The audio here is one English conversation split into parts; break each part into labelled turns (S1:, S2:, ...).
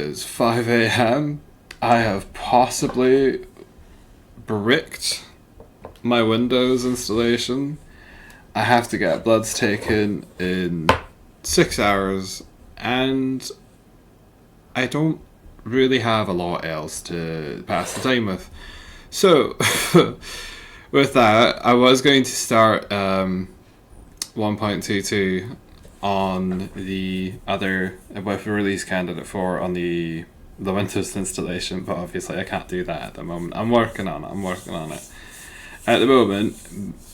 S1: is 5 a.m. I have possibly bricked my Windows installation. I have to get bloods taken in 6 hours, and I don't really have a lot else to pass the time with. So, with that, I was going to start 1.22 on the other with release candidate 4 on the Windows installation, but obviously I can't do that at the moment. I'm working on it. At the moment,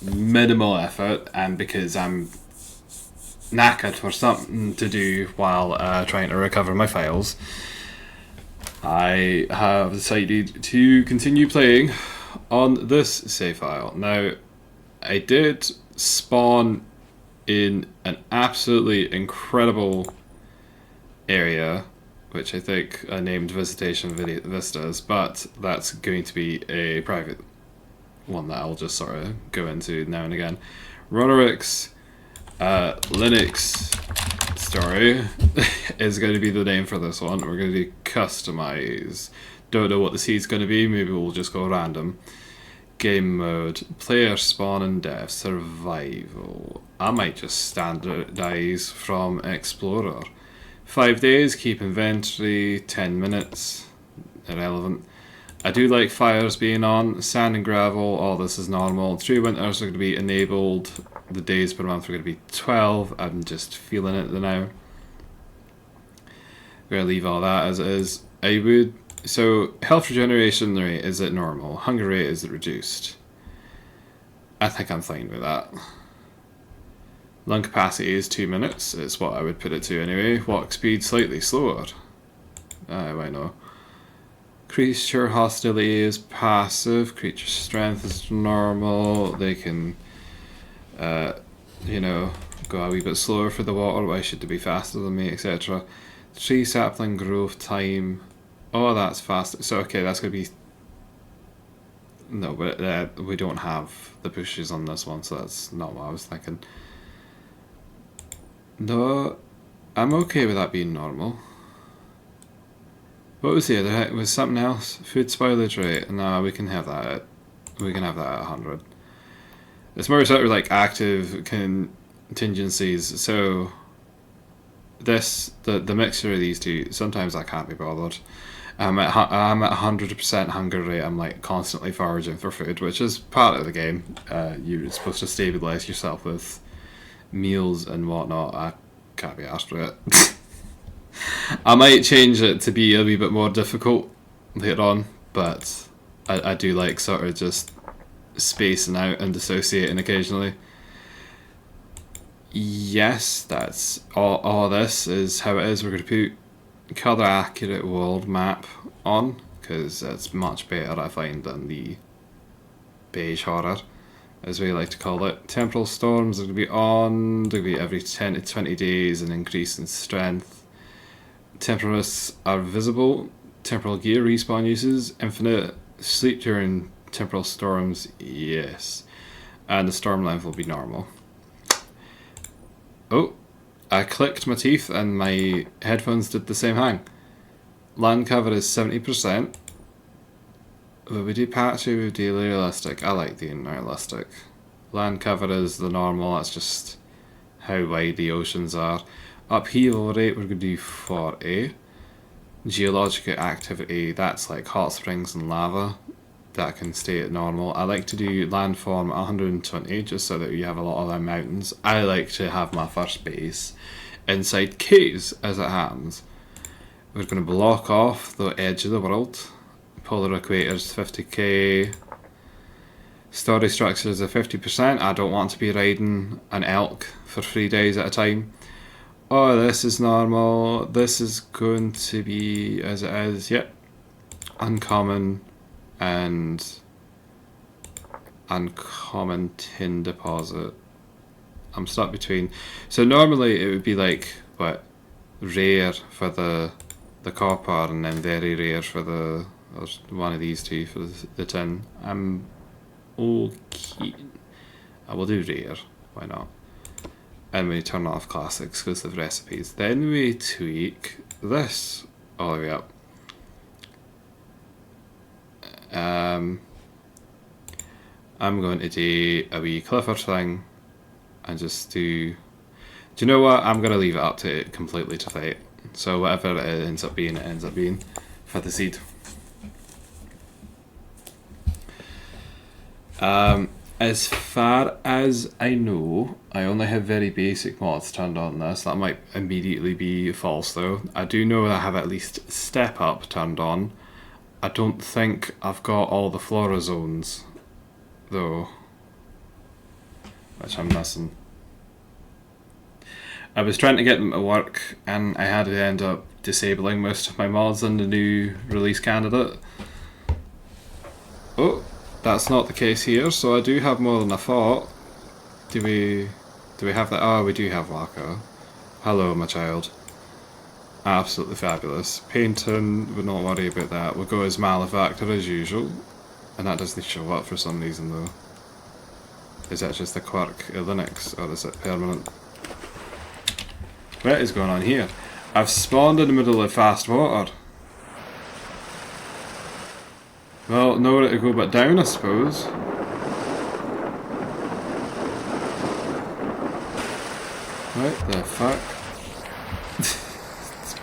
S1: minimal effort, and because I'm knackered for something to do while trying to recover my files, I have decided to continue playing on this save file. Now, I did spawn in an absolutely incredible area, which I think I named Visitation Vistas, but that's going to be a private one that I'll just sort of go into now and again. Ronerick's Linux story is going to be the name for this one. We're going to do customize. Don't know what the seed's going to be, maybe we'll just go random. Game mode, player spawn and death, survival. I might just standardize from Explorer. 5 days, keep inventory, 10 minutes, irrelevant. I do like fires being on, sand and gravel, all this is normal. 3 winters are going to be enabled, the days per month are going to be 12, I'm just feeling it now. I'm going to leave all that as it is. So, health regeneration rate is at normal, hunger rate is reduced. I think I'm fine with that. Lung capacity is 2 minutes, it's what I would put it to anyway. Walk speed slightly slower. Why not? Creature hostility is passive, creature strength is normal, they can, go a wee bit slower for the water, why should they be faster than me, etc. Tree sapling growth time, oh that's fast, so okay, that's going to be, no, but we don't have the bushes on this one, so that's not what I was thinking. No, I'm okay with that being normal. What was the other? It was something else. Food spoilage rate. No, we can have that. At 100. It's more sort of like active contingencies. So the mixture of these two. Sometimes I can't be bothered. I'm at 100% hunger rate. I'm like constantly foraging for food, which is part of the game. You're supposed to stabilize yourself with meals and whatnot. I can't be asked for it. I might change it to be a wee bit more difficult later on, but I do like sort of just spacing out and dissociating occasionally. Yes, that's all this is how it is. We're going to put colour accurate world map on, because it's much better I find than the beige horror, as we like to call it. Temporal storms are going to be on, they're going to be every 10 to 20 days, an increase in strength. Temporalists are visible. Temporal gear respawn uses. Infinite sleep during temporal storms, yes. And the storm length will be normal. Oh, I clicked my teeth and my headphones did the same hang. Land cover is 70%. Would we do patchy, we do realistic? I like the realistic. Land cover is the normal, that's just how wide the oceans are. Upheaval rate, we're going to do 40. Geological activity, that's like hot springs and lava. That can stay at normal. I like to do landform 120, just so that you have a lot of them mountains. I like to have my first base inside caves, as it happens. We're going to block off the edge of the world. Polar equators 50k. Story structures are 50%. I don't want to be riding an elk for 3 days at a time. Oh, this is normal. This is going to be as it is. Yep. Uncommon and uncommon tin deposit. I'm stuck between. So normally it would be like what, rare for the copper, and then very rare for the, or one of these two for the tin. I'm okay. I will do rare. Why not? And we turn off classic exclusive recipes. Then we tweak this all the way up. I'm going to do a wee Clifford thing and just do you know what? I'm going to leave it up to it completely to fate. So whatever it ends up being, it ends up being for the seed. As far as I know, I only have very basic mods turned on this. That might immediately be false though. I do know I have at least step up turned on. I don't think I've got all the flora zones though, which I'm missing. I was trying to get them to work and I had to end up disabling most of my mods on the new release candidate. Oh, that's not the case here, so I do have more than I thought. Do we have that? Oh, we do have Wacko. Hello, my child. Absolutely fabulous. Painting, we'll not worry about that. We'll go as Malefactor as usual. And that doesn't show up for some reason though. Is that just a quirk of Linux, or is it permanent? What is going on here? I've spawned in the middle of fast water. Well, nowhere to go but down, I suppose. What the fuck?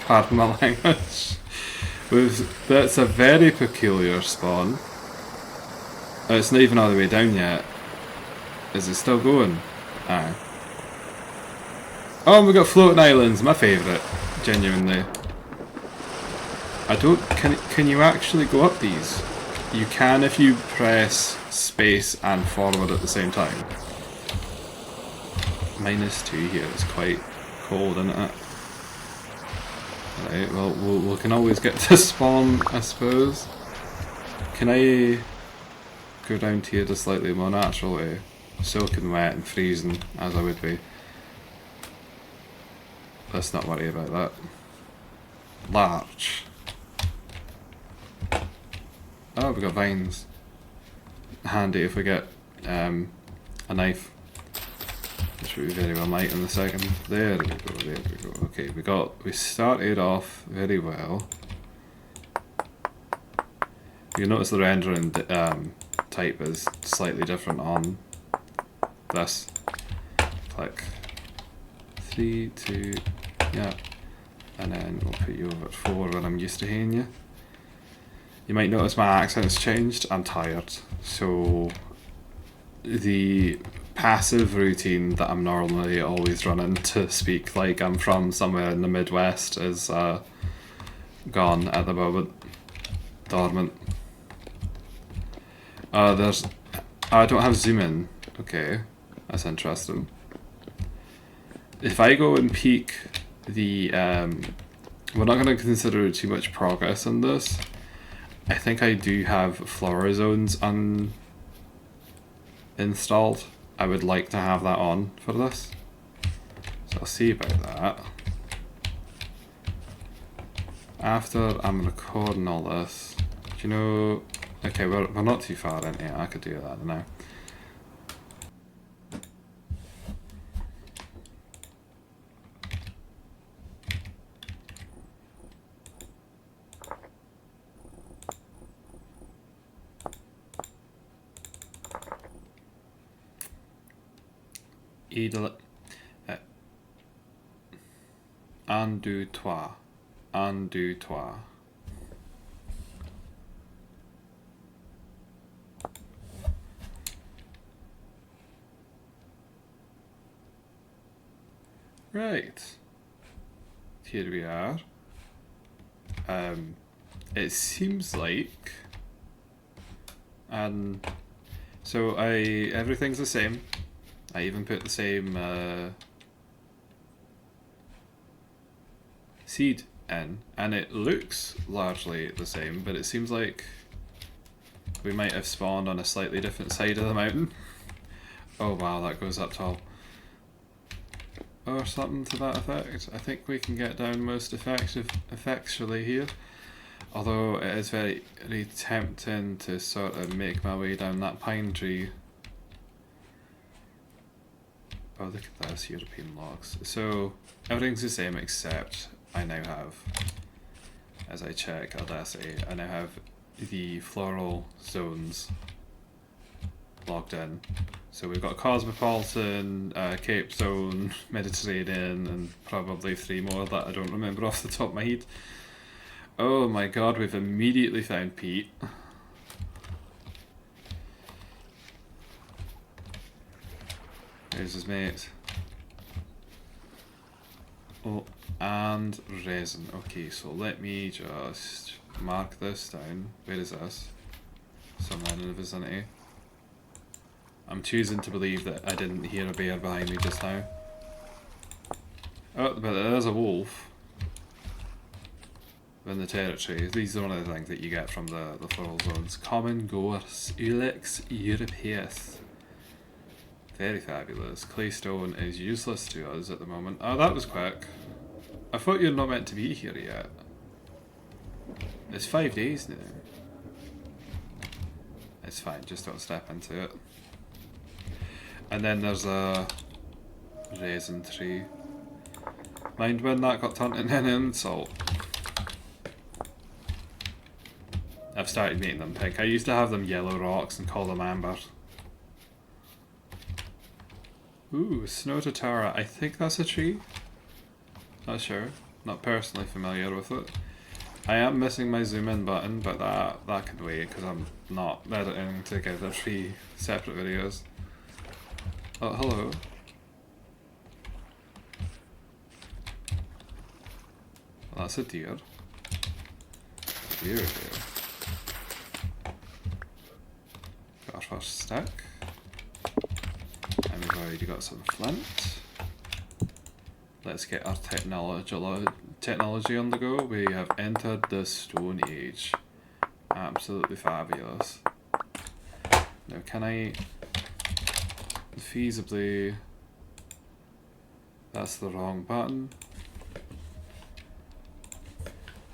S1: Pardon my language. That's a very peculiar spawn. It's not even all the way down yet. Is it still going? Aye. Oh, we got floating islands, my favourite. Genuinely. I don't... Can you actually go up these? You can if you press space and forward at the same time. -2 here, it's quite cold, isn't it? Right, well, we can always get to spawn, I suppose. Can I go down to here the slightly more natural way? Soaking wet and freezing, as I would be. Let's not worry about that. Larch. Oh, we got vines. Handy if we get a knife. Which we very well might in a second. There we go, there we go. Okay, we started off very well. You notice the rendering type is slightly different on this. Click 3, 2, yeah. And then we'll put you over at 4 when I'm used to hearing you. You might notice my accent's changed. I'm tired. So the passive routine that I'm normally always running to speak like I'm from somewhere in the Midwest is gone at the moment. Dormant. I don't have zoom in. Okay, that's interesting. If I go and peek the we're not going to consider too much progress on this. I think I do have flora zones installed. I would like to have that on for this. So I'll see about that. After I'm recording all this, do you know... Okay, we're not too far in here. I could do that now. Un, deux, trois. Un, deux, trois. Right. Here we are. It seems like... so everything's the same. I even put the same seed in, and it looks largely the same, but it seems like we might have spawned on a slightly different side of the mountain. Oh wow, that goes up tall. Or something to that effect. I think we can get down most effectually here. Although it is very, very tempting to sort of make my way down that pine tree. Oh, look at those European logs. So everything's the same except I now have as I check Audacity, I now have the floral zones logged in. So we've got Cosmopolitan, Cape Zone, Mediterranean, and probably 3 more that I don't remember off the top of my head. Oh my god, we've immediately found Pete. There's his mate. Oh, and resin. Okay, so let me just mark this down. Where is this? Somewhere in the vicinity. I'm choosing to believe that I didn't hear a bear behind me just now. Oh, but there is a wolf in the territory. These are one of the things that you get from the floral zones. Common gorse, Ulex europaeus. Very fabulous. Claystone is useless to us at the moment. Oh, that was quick. I thought you're not meant to be here yet. It's 5 days now. It's fine, just don't step into it. And then there's a resin tree. Mind when that got turned into an insult? I've started making them pink. I used to have them yellow rocks and call them amber. Ooh, Snow Tatara. I think that's a tree. Not sure. Not personally familiar with it. I am missing my zoom in button, but that can wait because I'm not editing together 3 separate videos. Oh, hello. Well, that's a deer. Deer. Got our first stick. And we've already got some flint. Let's get our technology on the go. We have entered the Stone Age. Absolutely fabulous. Now can I feasibly... That's the wrong button.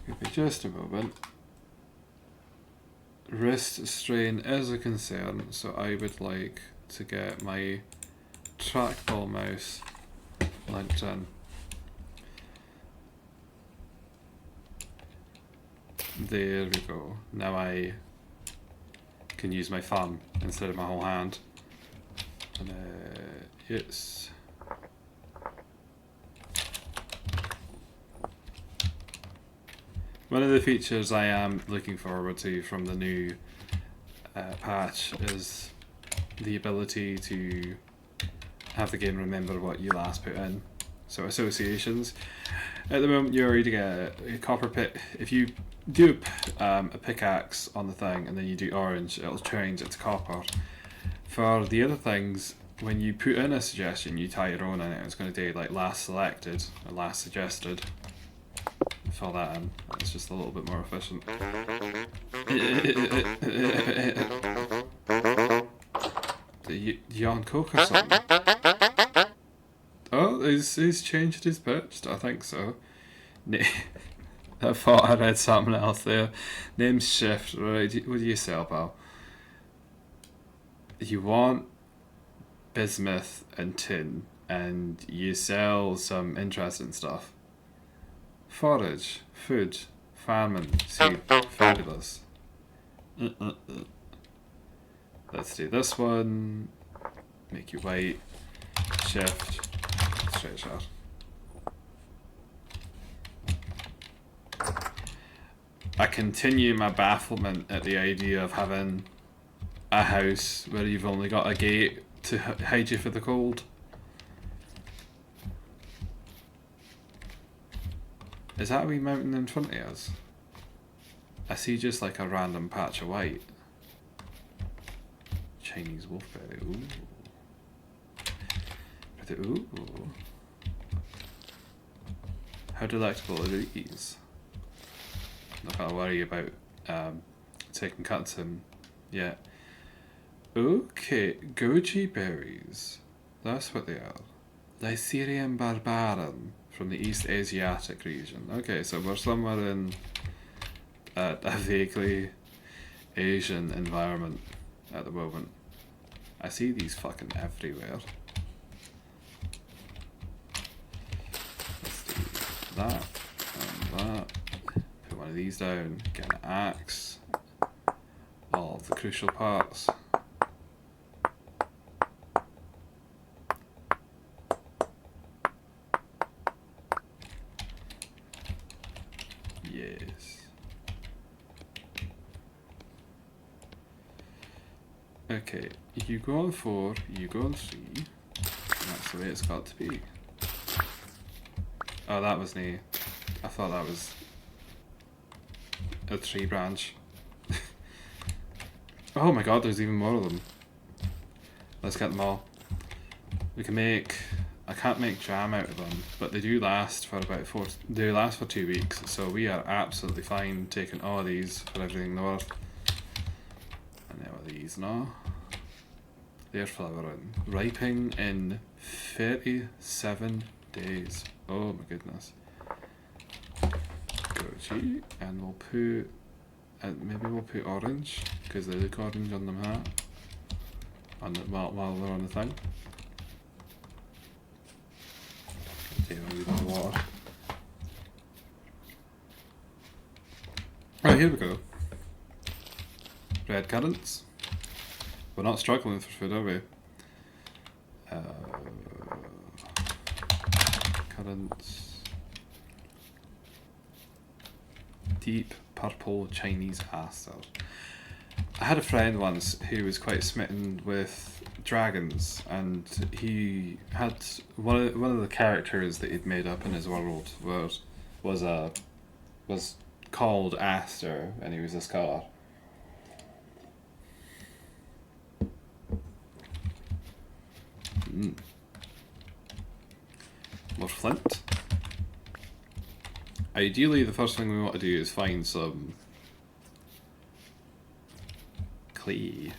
S1: Give me just a moment. Wrist strain is a concern, so I would like to get my trackball mouse linked in. There we go. Now I can use my thumb instead of my whole hand. And yes. One of the features I am looking forward to from the new patch is the ability to have the game remember what you last put in. So associations. At the moment you're ready to get a copper pick. If you do a pickaxe on the thing and then you do orange, it'll change it to copper. For the other things, when you put in a suggestion, you tie your own in it. It's going to do like last selected or last suggested. Fill that in. It's just a little bit more efficient. You on coke or something? Oh, he's changed his pitch. I think so. I thought I read something else there. Name's Shift. Right, what do you sell, pal? You want bismuth and tin, and you sell some interesting stuff. Forage, food, famine, seed, fabulous. Let's do this one. Make you white. Shift. Straight shot. I continue my bafflement at the idea of having a house where you've only got a gate to hide you for the cold. Is that a wee mountain in front of us? I see just like a random patch of white. Chinese wolfberry. Ooh. Ooh. How delectable are these? Not gonna worry about taking cuts in yet. Okay, goji berries. That's what they are. Lycerium barbarum from the East Asiatic region. Okay, so we're somewhere in a vaguely Asian environment at the moment. I see these fucking everywhere. Let's do that and that. Put one of these down, get an axe, all of the crucial parts. Yes. Okay, you go on 4, you go on 3. That's the way it's got to be. Oh, that was me. I thought that was a tree branch. Oh my god, there's even more of them. Let's get them all. We can make... I can't make jam out of them, but they do last for about 2 weeks, so we are absolutely fine taking all of these for everything they're worth. And now these now. They're flowering. Ripening in 37 days. Oh my goodness. Goji, and we'll put... maybe we'll put orange, because they look orange on the map. While they're on the thing. Take a wee bit of water. Right, here we go. Red currants. We're not struggling for food, are we? Currants. Deep purple Chinese asters. I had a friend once who was quite smitten with dragons, and he had one of the characters that he'd made up in his world was called Aster, and he was a scholar. More flint. Ideally, the first thing we want to do is find some clay.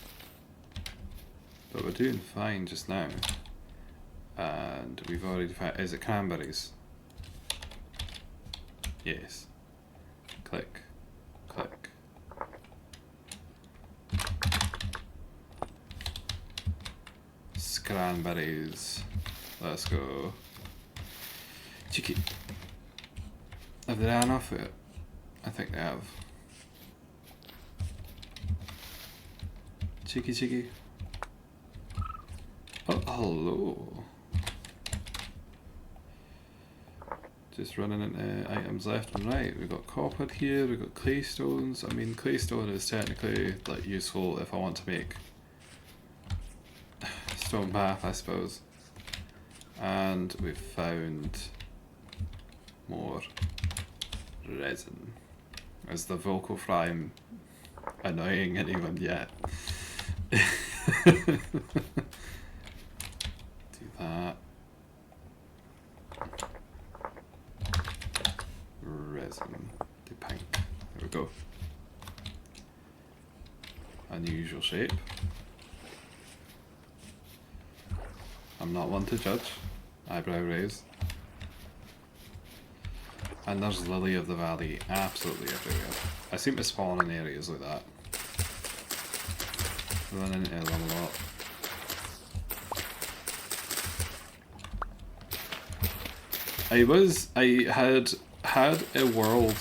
S1: But we're doing fine just now. And we've already found... Is it cranberries? Yes. Click. Click. Cranberries. Let's go. Cheeky. Have they ran off it? I think they have. Cheeky, cheeky. Oh, hello. Just running into items left and right. We've got copper here, we've got clay stones. I mean, clay stone is technically like useful if I want to make stone bath, I suppose. And we've found more resin. Is the vocal fry annoying anyone yet? Do that. Resin. Do pink. There we go. Unusual shape. I'm not one to judge. Eyebrow raised. And there's Lily of the Valley absolutely everywhere. I seem to spawn in areas like that. Run into them a lot. I had a world,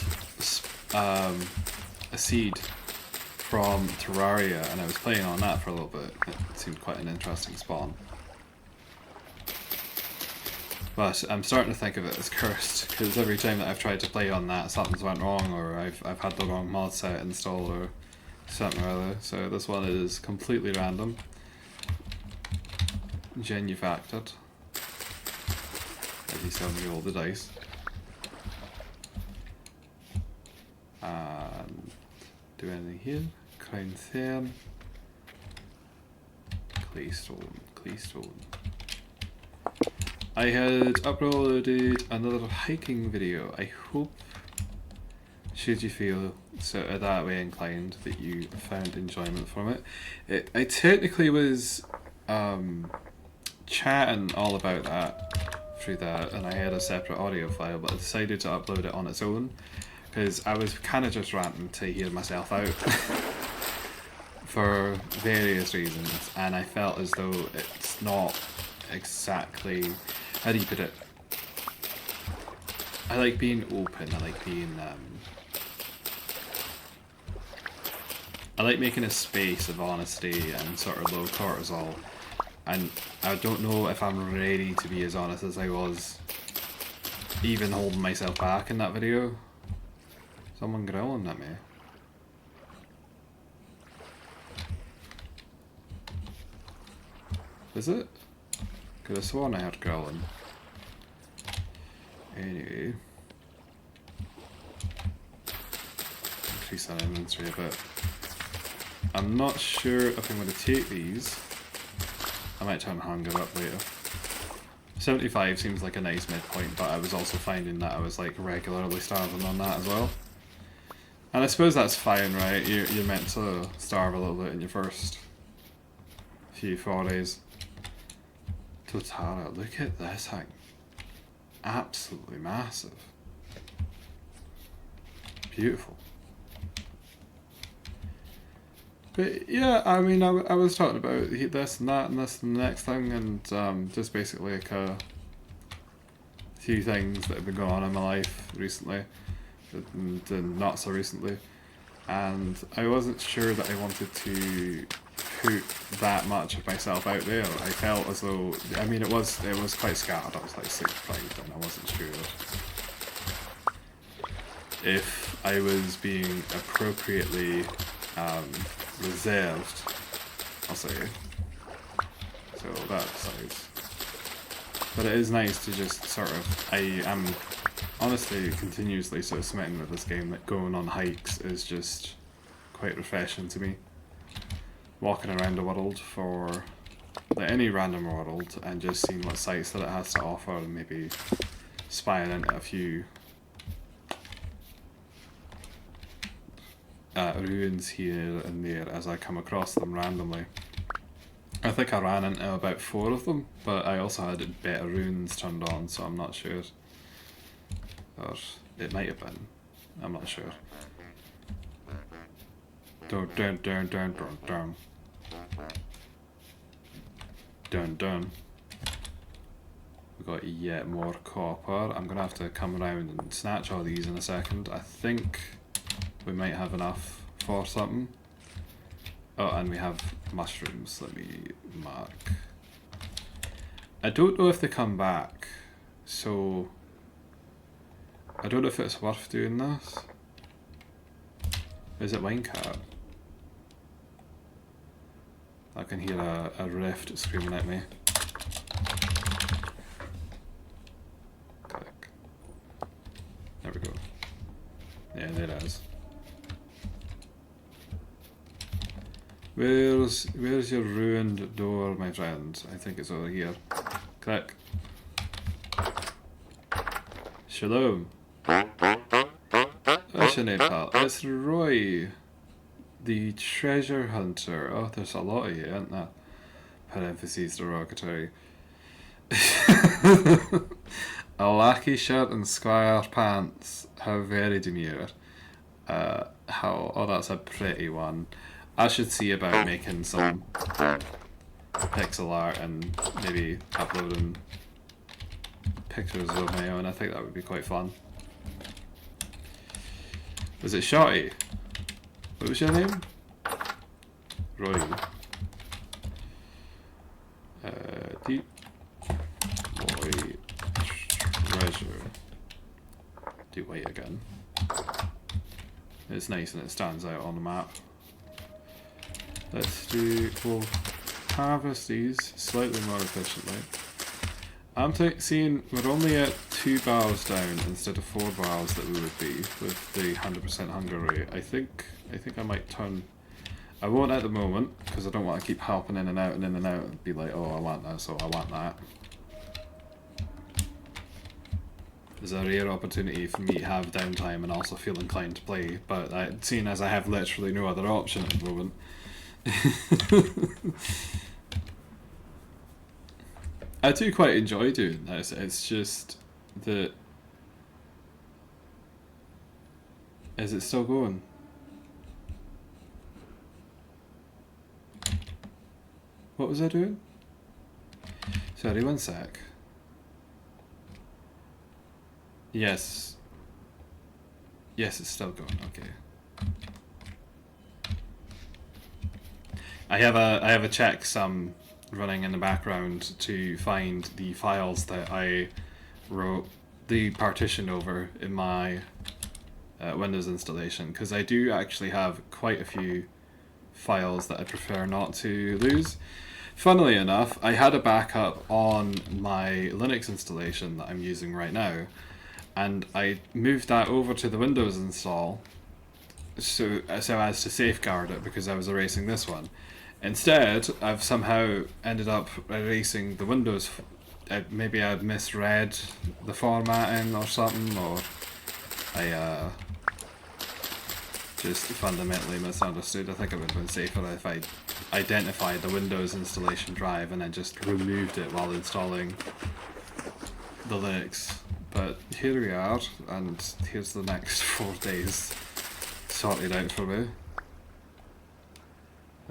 S1: a seed from Terraria, and I was playing on that for a little bit. It seemed quite an interesting spawn. But I'm starting to think of it as cursed, because every time that I've tried to play on that, something's went wrong, or I've had the wrong mod set installed, or something or other. So this one is completely random. Genufactored. As you saw me roll the dice. And do anything here. Crown Thern. Claystone. Claystone. I had uploaded another hiking video. I hope, should you feel sort of that way inclined, that you found enjoyment from it. I technically was chatting all about that through that, and I had a separate audio file, but I decided to upload it on its own because I was kind of just ranting to hear myself out for various reasons, and I felt as though it's not exactly... How do you put it? I like being open, I like being I like making a space of honesty and sort of low cortisol, and I don't know if I'm ready to be as honest as I was, even holding myself back in that video. Someone growling at me. Is it? Could have sworn I heard growling. Anyway. Increase our inventory a bit. I'm not sure if I'm going to take these. I might try and hunger up later. 75 seems like a nice midpoint, but I was also finding that I was like regularly starving on that as well. And I suppose that's fine, right? You're meant to starve a little bit in your first few forays. Totara, look at this thing. Absolutely massive. Beautiful. But yeah, I mean, I was talking about this and that and this and the next thing, and just basically like a few things that have been going on in my life recently, and not so recently, and I wasn't sure that I wanted to put that much of myself out there. I felt as though, I mean, it was quite scattered. I was like 65, and I wasn't sure if I was being appropriately reserved, I'll say. So that size. But it is nice to just sort of, I am honestly continuously so smitten with this game that going on hikes is just quite refreshing to me. Walking around the world for any random world and just seeing what sights that it has to offer, and maybe spying into a few ruins here and there as I come across them randomly. I think I ran into about 4 of them, but I also had better runes turned on, so I'm not sure. Or it might have been. I'm not sure. Dun dun dun dun dun dun. Dun dun. We've got yet more copper. I'm gonna have to come around and snatch all these in a second. I think we might have enough for something. Oh, and we have mushrooms. Let me mark. I don't know if they come back, so I don't know if it's worth doing this. Is it Winecat? I can hear a rift screaming at me. Click. There we go. Yeah, there it is. Where's your ruined door, my friend? I think it's over here. Click. Shalom. What's your name, pal? It's Roy, the treasure hunter. Oh, there's a lot of you, isn't there? Parentheses derogatory. A lackey shirt and squire pants. How very demure. Oh, that's a pretty one. I should see about making some pixel art and maybe uploading pictures of my own. I think that would be quite fun. Was it Shotty? What was your name? Roy. Deep Boy Treasure. Do wait again. It's nice and it stands out on the map. We'll harvest these slightly more efficiently. I'm seeing we're only at 2 barrels down instead of 4 barrels that we would be with the 100% hunger rate. I think I might turn. I won't at the moment because I don't want to keep hopping in and out and be like, oh, I want that, so I want that. There's a rare opportunity for me to have downtime and also feel inclined to play, but seeing as I have literally no other option at the moment. I do quite enjoy doing this. It's just that. Is it still going? What was I doing? Sorry, one sec. Yes. Yes, it's still going. Okay. I have a checksum running in the background to find the files that I wrote the partition over in my Windows installation, because I do actually have quite a few files that I prefer not to lose. Funnily enough, I had a backup on my Linux installation that I'm using right now, and I moved that over to the Windows install so as to safeguard it because I was erasing this one. Instead, I've somehow ended up erasing the Windows. Maybe I'd misread the formatting or something, or I just fundamentally misunderstood. I think it would have been safer if I identified the Windows installation drive and then just removed it while installing the Linux. But here we are, and here's the next 4 days sorted out for me.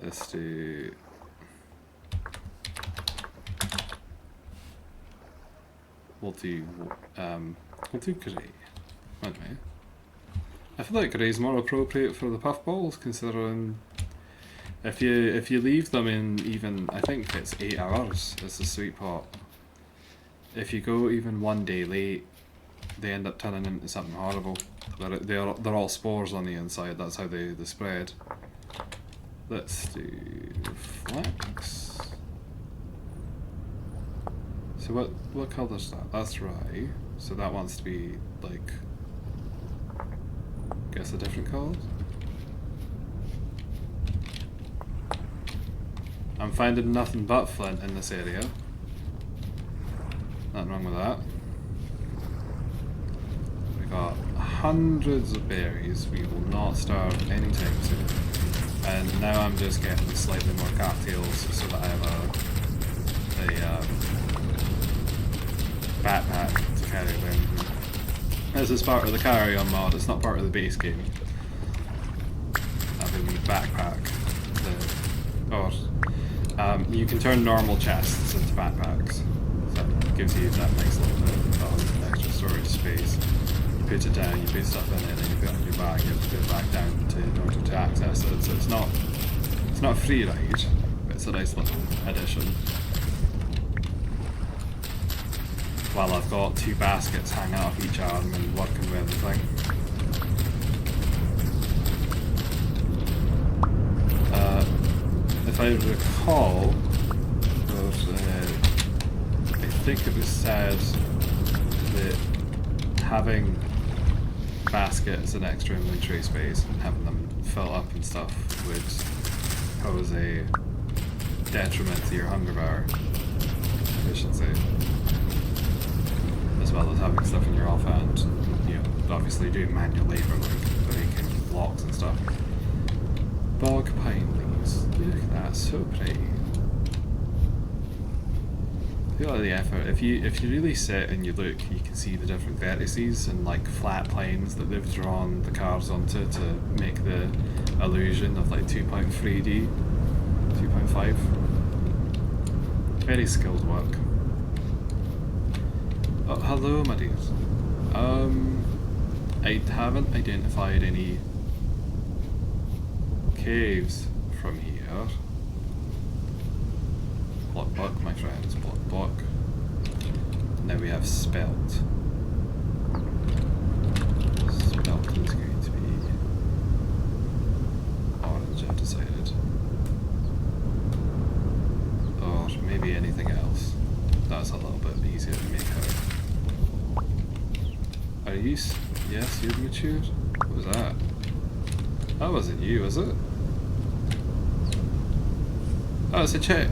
S1: Let's do... We'll do grey, won't we? I feel like grey's more appropriate for the puffballs, considering if you leave them in even, I think it's 8 hours is the sweet pot. If you go even 1 day late, they end up turning into something horrible. They're all spores on the inside. That's how they spread. Let's do flax. So what colour's that? That's rye. So that wants to be like, guess a different colour. I'm finding nothing but flint in this area. Nothing wrong with that. We got hundreds of berries. We will not starve anytime soon. And now I'm just getting slightly more cattails so that I have a backpack to carry around. This is part of the carry-on mod. It's not part of the base game. Having a backpack. You can turn normal chests into backpacks. So it gives you that nice little bit of extra storage space. You put it down, you put stuff in it, and then you put it on your bag. You have to put it back down in order to access it. So it's not a free ride, but it's a nice little addition. While I've got 2 baskets hanging off each arm and working with everything. If I recall, I think it was said that having baskets and extra inventory space and having them fill up and stuff would pose a detriment to your hunger bar efficiency, as well as having stuff in your offhand. Obviously doing manual labour like breaking blocks and stuff. Bog pine leaves. Look at that, so pretty. Feel like the effort. If you really sit and you look, you can see the different vertices and like flat planes that they've drawn the cars onto to make the illusion of like 2.3D, 2.5. Very skilled work. Oh, hello, my dears. I haven't identified any caves from here. Block, my friends, block. Now we have spelt. Spelt is going to be orange, I've decided. Or maybe anything else. That's a little bit easier to make out. Are you? Yes, you're matured? What was that? That wasn't you, was it? Oh, it's a chick.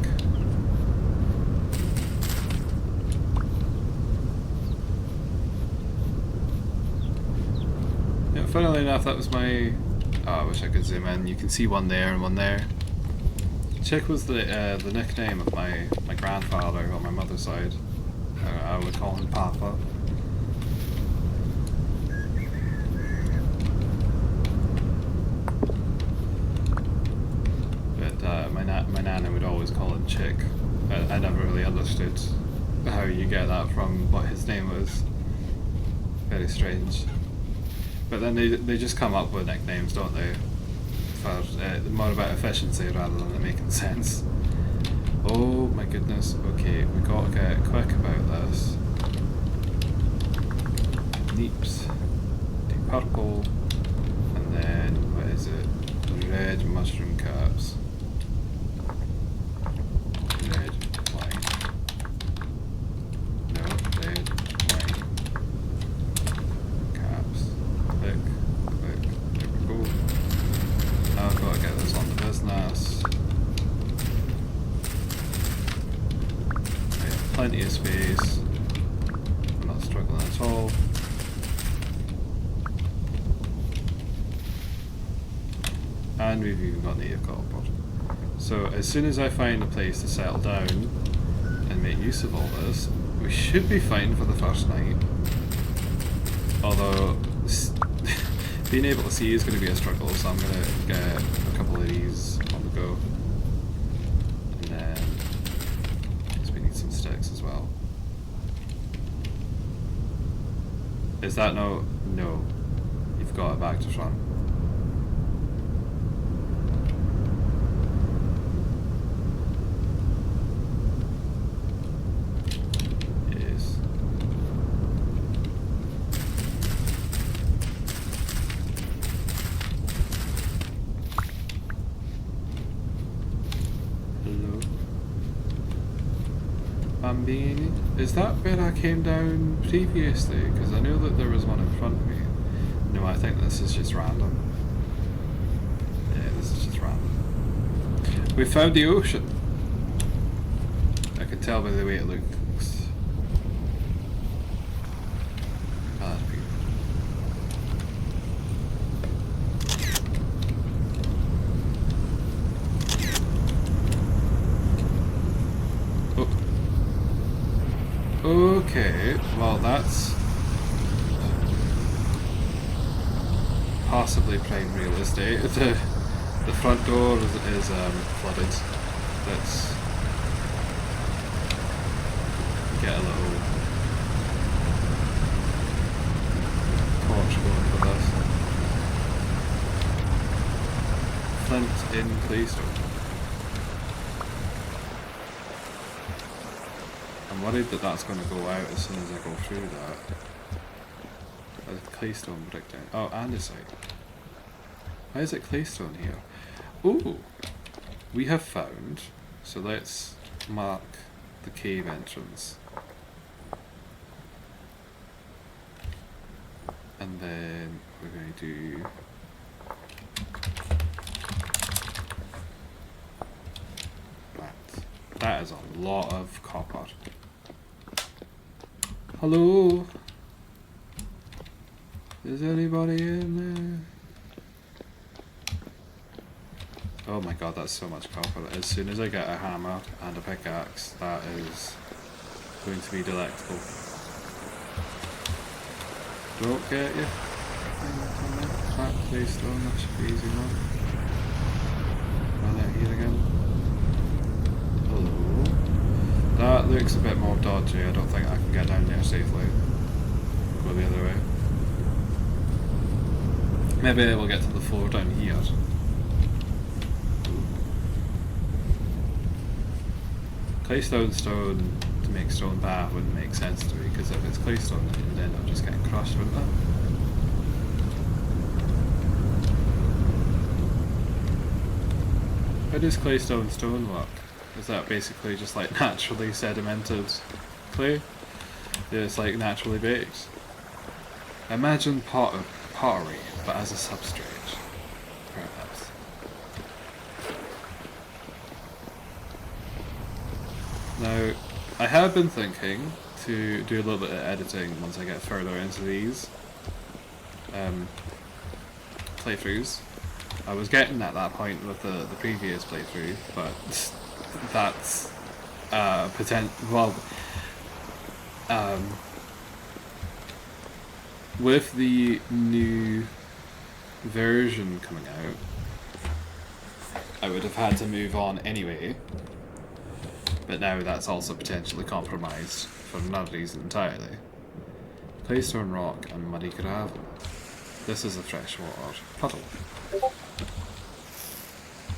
S1: Yeah, funnily enough, that was my... Oh, I wish I could zoom in. You can see one there and one there. Chick was the nickname of my grandfather on my mother's side. I would call him Papa. My nana would always call him Chick. I never really understood how you get that from what his name was. Very strange. But then they just come up with nicknames, don't they? for more about efficiency rather than it making sense. Oh my goodness. Okay, we gotta get quick about this. Neeps. Do purple. And then, what is it? Red mushroom caps. Red wine. No, red wine. Caps. Click, click. There we go. Now I've got to get this on the business. I have plenty of space. I'm not struggling at all. And we've even got native cardboard. So as soon as I find a place to settle down and make use of all this, we should be fine for the first night. Although being able to see is going to be a struggle, so I'm going to get a couple of these on the go. And then because we need some sticks as well. Is that no? No. You've got it back to front. Is that where I came down previously? Because I know that there was one in front of me. No, I think this is just random. Yeah, this is just random. We found the ocean. I can tell by the way it looks. Oh, that's beautiful. Okay, well that's possibly prime real estate. The front door is flooded. Let's get a little torch going for this. Flint in claystone. I'm worried that that's going to go out as soon as I go through that. There's claystone breakdown. Oh, andesite. Why is it claystone here? Ooh! We have found. So let's mark the cave entrance. And then we're going to do... That is a lot of copper. Hello? Is anybody in there? Oh my god, that's so much copper. As soon as I get a hammer and a pickaxe, that is going to be delectable. Don't get you. Back claystone, that should be easy enough. Run out here again. Hello. That looks a bit more dodgy. I don't think I can get down there safely. Go the other way. Maybe I will get to the floor down here. Claystone stone to make stone bar wouldn't make sense to me, because if it's claystone then it would end up just getting crushed, wouldn't it? How does claystone stone work? Is that basically just like naturally sedimented clay? Yeah, it's like naturally baked. Imagine pottery, but as a substrate, perhaps. Now, I have been thinking to do a little bit of editing once I get further into these playthroughs. I was getting at that point with the previous playthrough, but that's with the new version coming out, I would have had to move on anyway, but now that's also potentially compromised for another reason entirely. Claystone rock and muddy gravel. This is a freshwater puddle.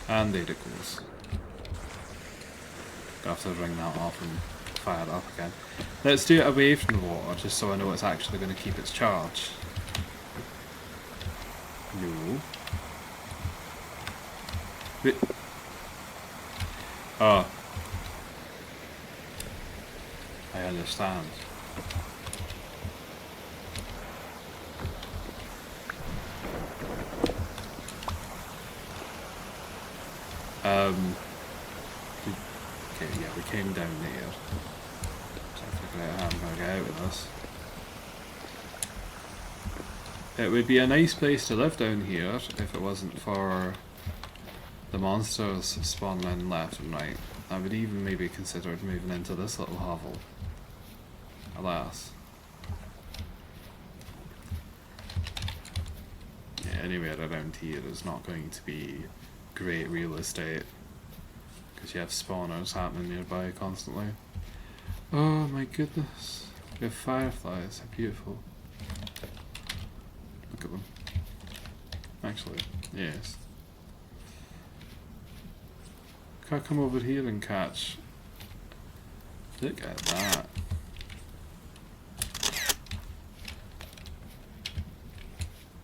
S1: And there it goes. I'll have to ring that off and fire it up again. Let's do it away from the water, just so I know it's actually going to keep its charge. No. Wait. Oh. I understand. Okay, yeah, we came down there. So I figured out how I'm going to get out of this. It would be a nice place to live down here if it wasn't for the monsters spawning left and right. I would even maybe consider moving into this little hovel. Alas. Yeah, anywhere around here is not going to be great real estate. Because you have spawners happening nearby constantly. Oh my goodness. We have fireflies, how beautiful. Look at them. Actually, yes. Can I come over here and catch? Look at that.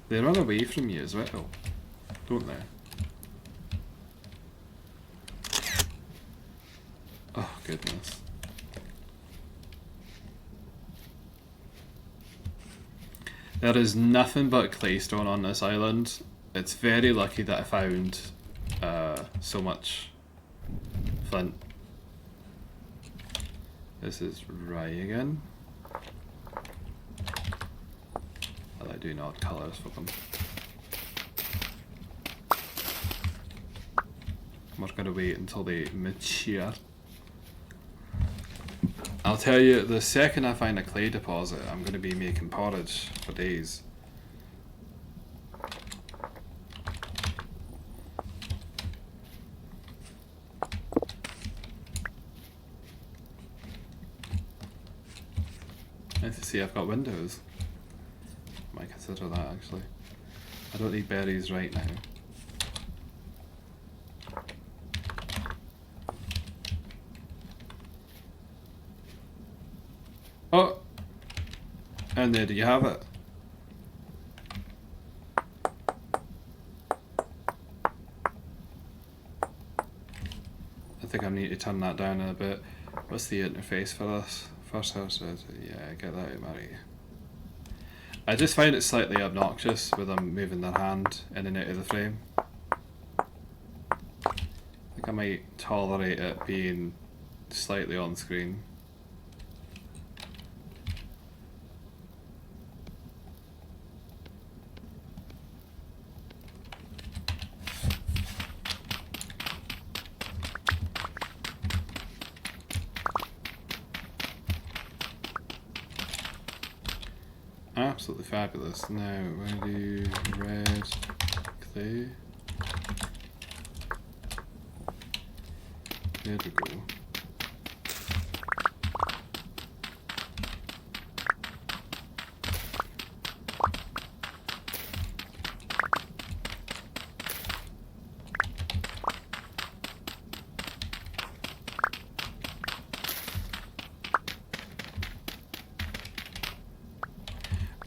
S1: They run away from you as well, don't they? Oh goodness. There is nothing but claystone on this island. It's very lucky that I found so much flint. This is rye again. Well, I do not colours for them. We're going to wait until they mature. I'll tell you, the second I find a clay deposit, I'm going to be making porridge for days. Nice to see I've got windows. Might consider that actually. I don't need berries right now. Oh! And there you have it. I think I need to turn that down a bit. What's the interface for this? First house says, yeah, get that out, Mary. I just find it slightly obnoxious with them moving their hand in and out of the frame. I think I might tolerate it being slightly on screen. Absolutely fabulous. Now, we're going to do red clay. There we go.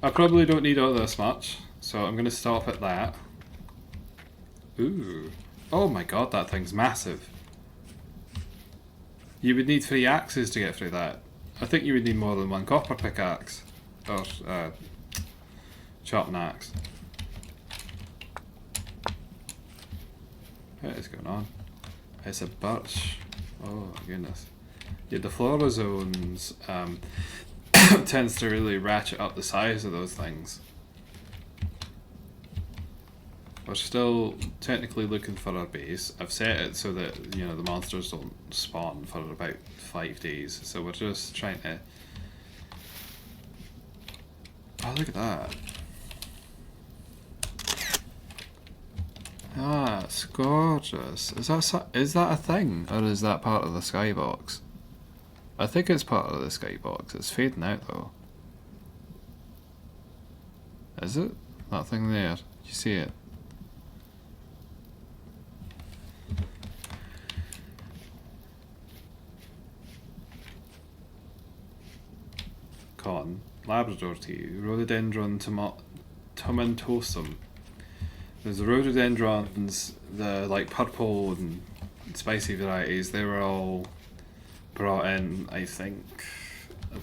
S1: I probably don't need all this much, so I'm going to stop at that. Ooh. Oh my god, that thing's massive. You would need 3 axes to get through that. I think you would need more than 1 copper pickaxe. Or, chopping axe. What is going on? It's a birch. Oh goodness. Yeah, the flora zones, tends to really ratchet up the size of those things. We're still technically looking for our base. I've set it so that, you know, the monsters don't spawn for about 5 days. So we're just trying to... Oh, look at that. Ah, it's gorgeous. Is that a thing? Or is that part of the skybox? I think it's part of the skybox. It's fading out though. Is it? That thing there. You see it? con, Labrador tea, rhododendron tomentosum. There's the rhododendrons, the like purple and spicy varieties. They were all brought in, I think,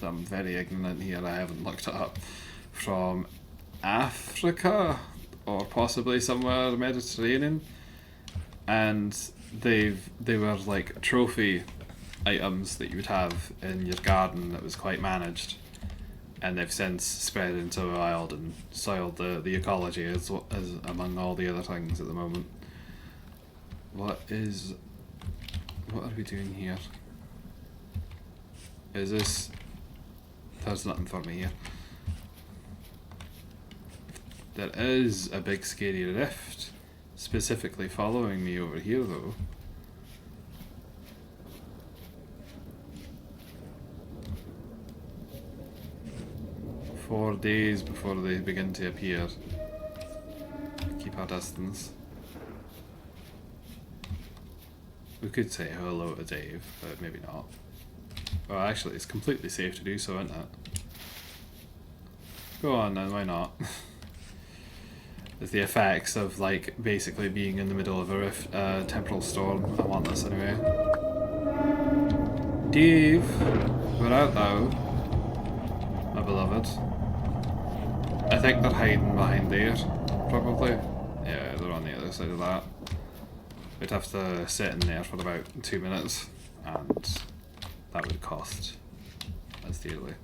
S1: I'm very ignorant here, I haven't looked it up, from Africa or possibly somewhere Mediterranean, and they were like trophy items that you would have in your garden that was quite managed, and they've since spread into the wild and soiled the ecology as among all the other things at the moment. What are we doing here? Is this... There's nothing for me here. There is a big scary rift specifically following me over here though. Four days before they begin to appear. Keep our distance. We could say hello to Dave, but maybe not. Well, actually, it's completely safe to do so, isn't it? Go on then, why not? It's the effects of, like, basically being in the middle of a temporal storm. I want this anyway. Dave! Where art thou? My beloved. I think they're hiding behind there, probably. Yeah, they're on the other side of that. We'd have to sit in there for about 2 minutes, and that would cost us dearly.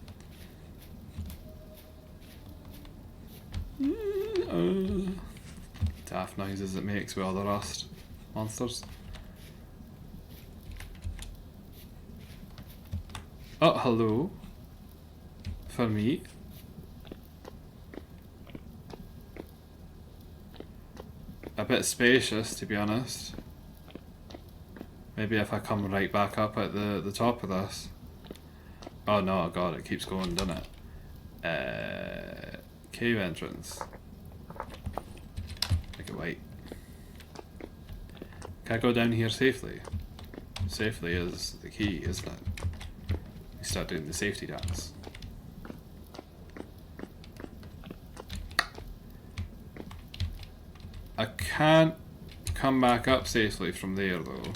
S1: Daft noises it makes with all the rust monsters. Oh, hello. For me. A bit spacious, to be honest. Maybe if I come right back up at the top of this. Oh no, god, it keeps going, doesn't it? Cave entrance. Make it white. Can I go down here safely? Safely is the key, isn't it? We start doing the safety dance. I can't come back up safely from there though.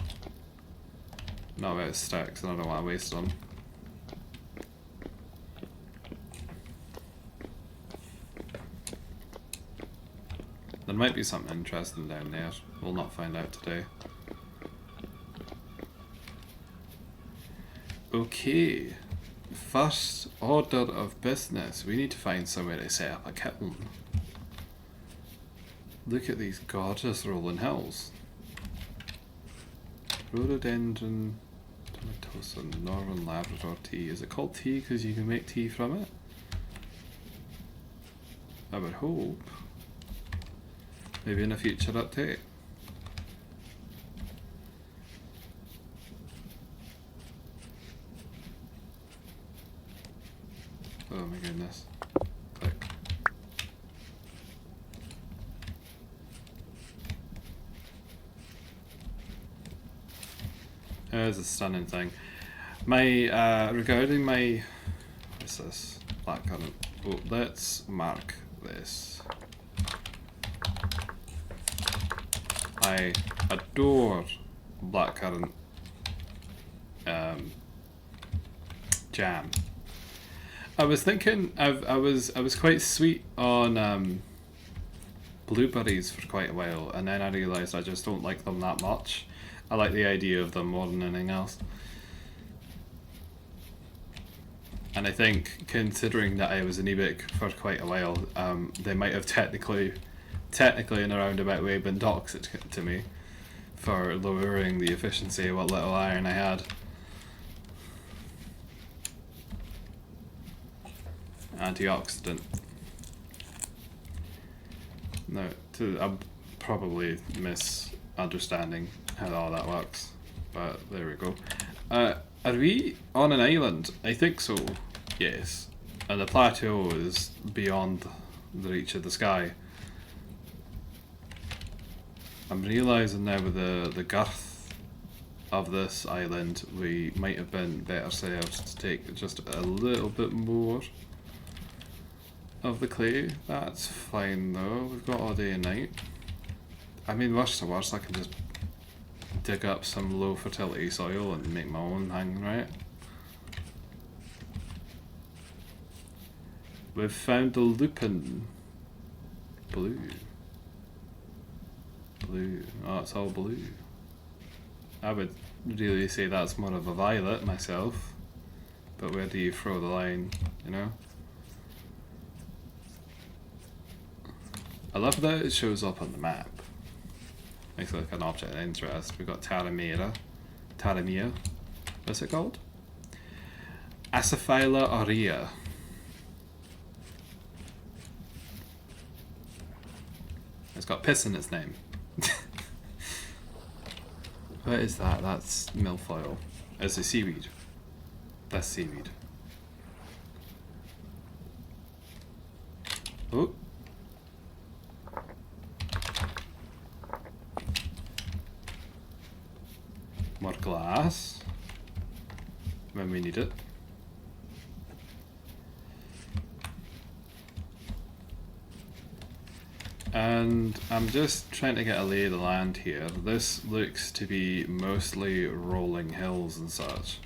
S1: Not without sticks, and I don't want to waste them. There might be something interesting down there. We'll not find out today. Okay. First order of business. We need to find somewhere to set up a kiln. Look at these gorgeous rolling hills. Rhododendron tomentosum, Northern Labrador tea. Is it called tea because you can make tea from it? I would hope. Maybe in a future update. Oh my goodness. Click. There's a stunning thing. My, regarding my... What's this? Blackcurrant. Oh, let's mark this. I adore blackcurrant jam. I was thinking I was quite sweet on blueberries for quite a while, and then I realised I just don't like them that much. I like the idea of them more than anything else. And I think, considering that I was anemic for quite a while, they might have technically in a roundabout way been toxic to me for lowering the efficiency of what little iron I had. Antioxidant. No, I'm probably misunderstanding how all that works, but there we go. Are we on an island? I think so, yes. And the plateau is beyond the reach of the sky. I'm realising now with the girth of this island, we might have been better served to take just a little bit more of the clay. That's fine though. We've got all day and night. I mean, worst to worst, I can just dig up some low fertility soil and make my own hang, right? We've found the lupin. Blue. Blue. Oh, it's all blue. I would really say that's more of a violet myself. But where do you throw the line, you know? I love that it shows up on the map. Makes it like an object of interest. We've got Taramira. What's it called? Acephala aurea. It's got piss in its name. What is that? That's milfoil. It's a seaweed. That's seaweed. Oh. More glass. When we need it. And I'm just trying to get a lay of the land here. This looks to be mostly rolling hills and such.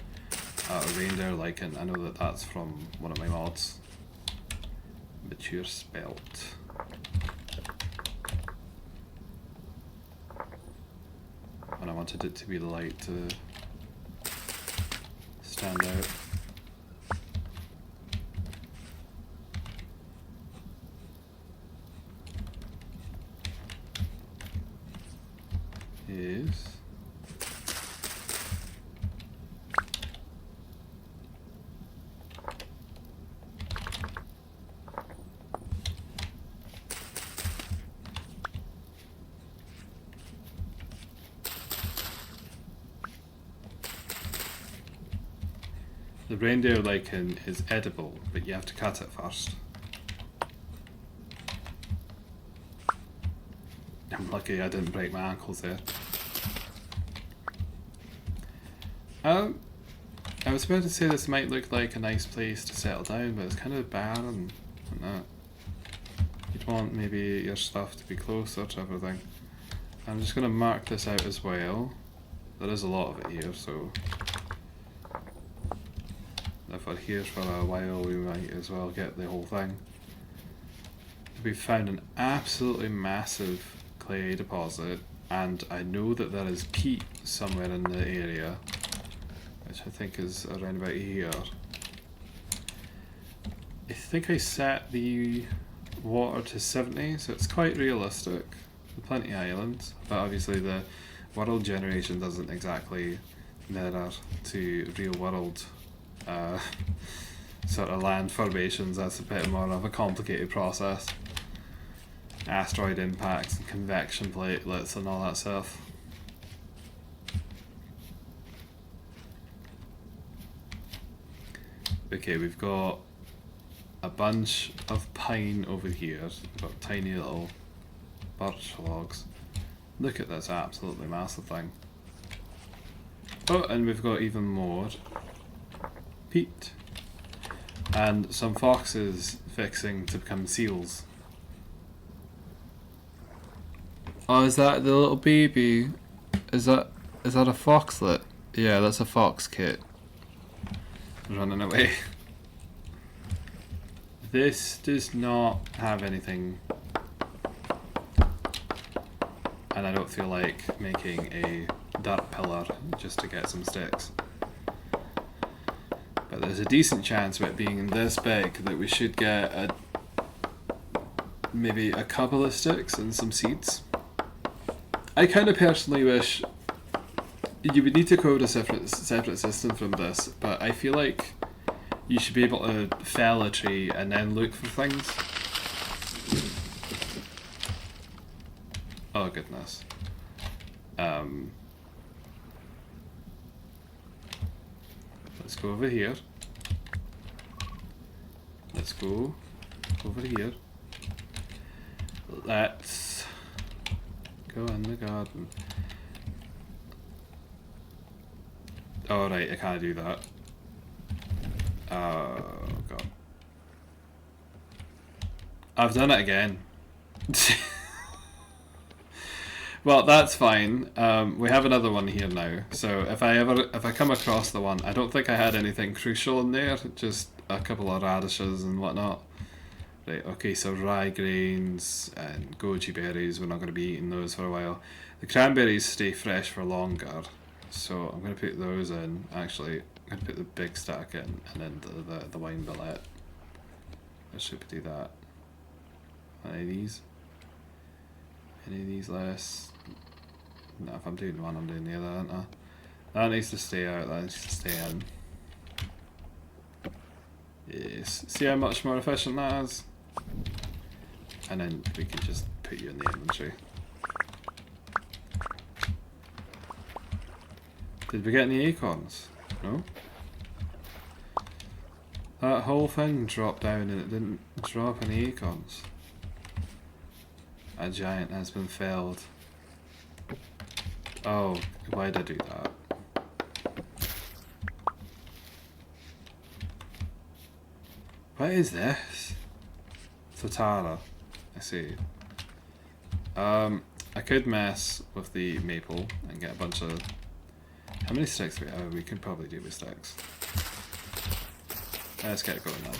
S1: Reindeer lichen, I know that that's from one of my mods. Mature spelt. And I wanted it to be the light to stand out. Yes. The reindeer lichen is edible, but you have to cut it first. I'm lucky I didn't break my ankles there. I was about to say this might look like a nice place to settle down, but it's kind of barren and that. You'd want maybe your stuff to be closer to everything. I'm just going to mark this out as well. There is a lot of it here, so if we're here for a while we might as well get the whole thing. We've found an absolutely massive clay deposit, and I know that there is peat somewhere in the area, which I think is around about here. I think I set the water to 70, so it's quite realistic. With plenty of islands, but obviously the world generation doesn't exactly mirror to real world sort of land formations. That's a bit more of a complicated process. Asteroid impacts and convection platelets and all that stuff. Okay, we've got a bunch of pine over here. We've got tiny little birch logs. Look at this absolutely massive thing. Oh, and we've got even more peat. And some foxes fixing to become seals. Oh, is that the little baby? Is that a foxlet? Yeah, that's a fox kit. Running away. This does not have anything, and I don't feel like making a dirt pillar just to get some sticks. But there's a decent chance of it being this big that we should get maybe a couple of sticks and some seeds. I kind of personally wish you would need to code a separate system from this, but I feel like you should be able to fell a tree and then look for things. Oh goodness. Let's go over here. Let's go over here. Let's go in the garden. Oh right, I can't do that. Oh god. I've done it again. Well, that's fine. We have another one here now. So if I come across the one, I don't think I had anything crucial in there. Just a couple of radishes and whatnot. Right. Okay. So rye grains and goji berries. We're not going to be eating those for a while. The cranberries stay fresh for longer. So I'm going to put those in. Actually, I'm going to put the big stack in, and then the wine billet. I should do that. Any of these? Any of these less? No, if I'm doing one, I'm doing the other, aren't I? That needs to stay out, that needs to stay in. Yes. See how much more efficient that is? And then we can just put you in the inventory. Did we get any acorns? No? That whole thing dropped down and it didn't drop any acorns. A giant has been felled. Oh, why'd I do that? What is this? Totara. I see. I could mess with the maple and get a bunch of... How many sticks do we have? We could probably do with sticks. Let's get it going now.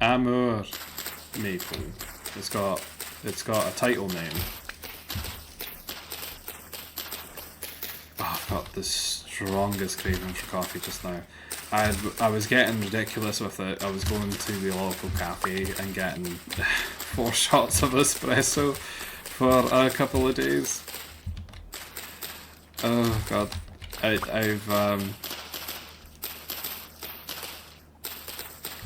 S1: Amur maple. It's got a title name. Oh, I've got the strongest craving for coffee just now. I was getting ridiculous with it. I was going to the local cafe and getting 4 shots of espresso for a couple of days. Oh god,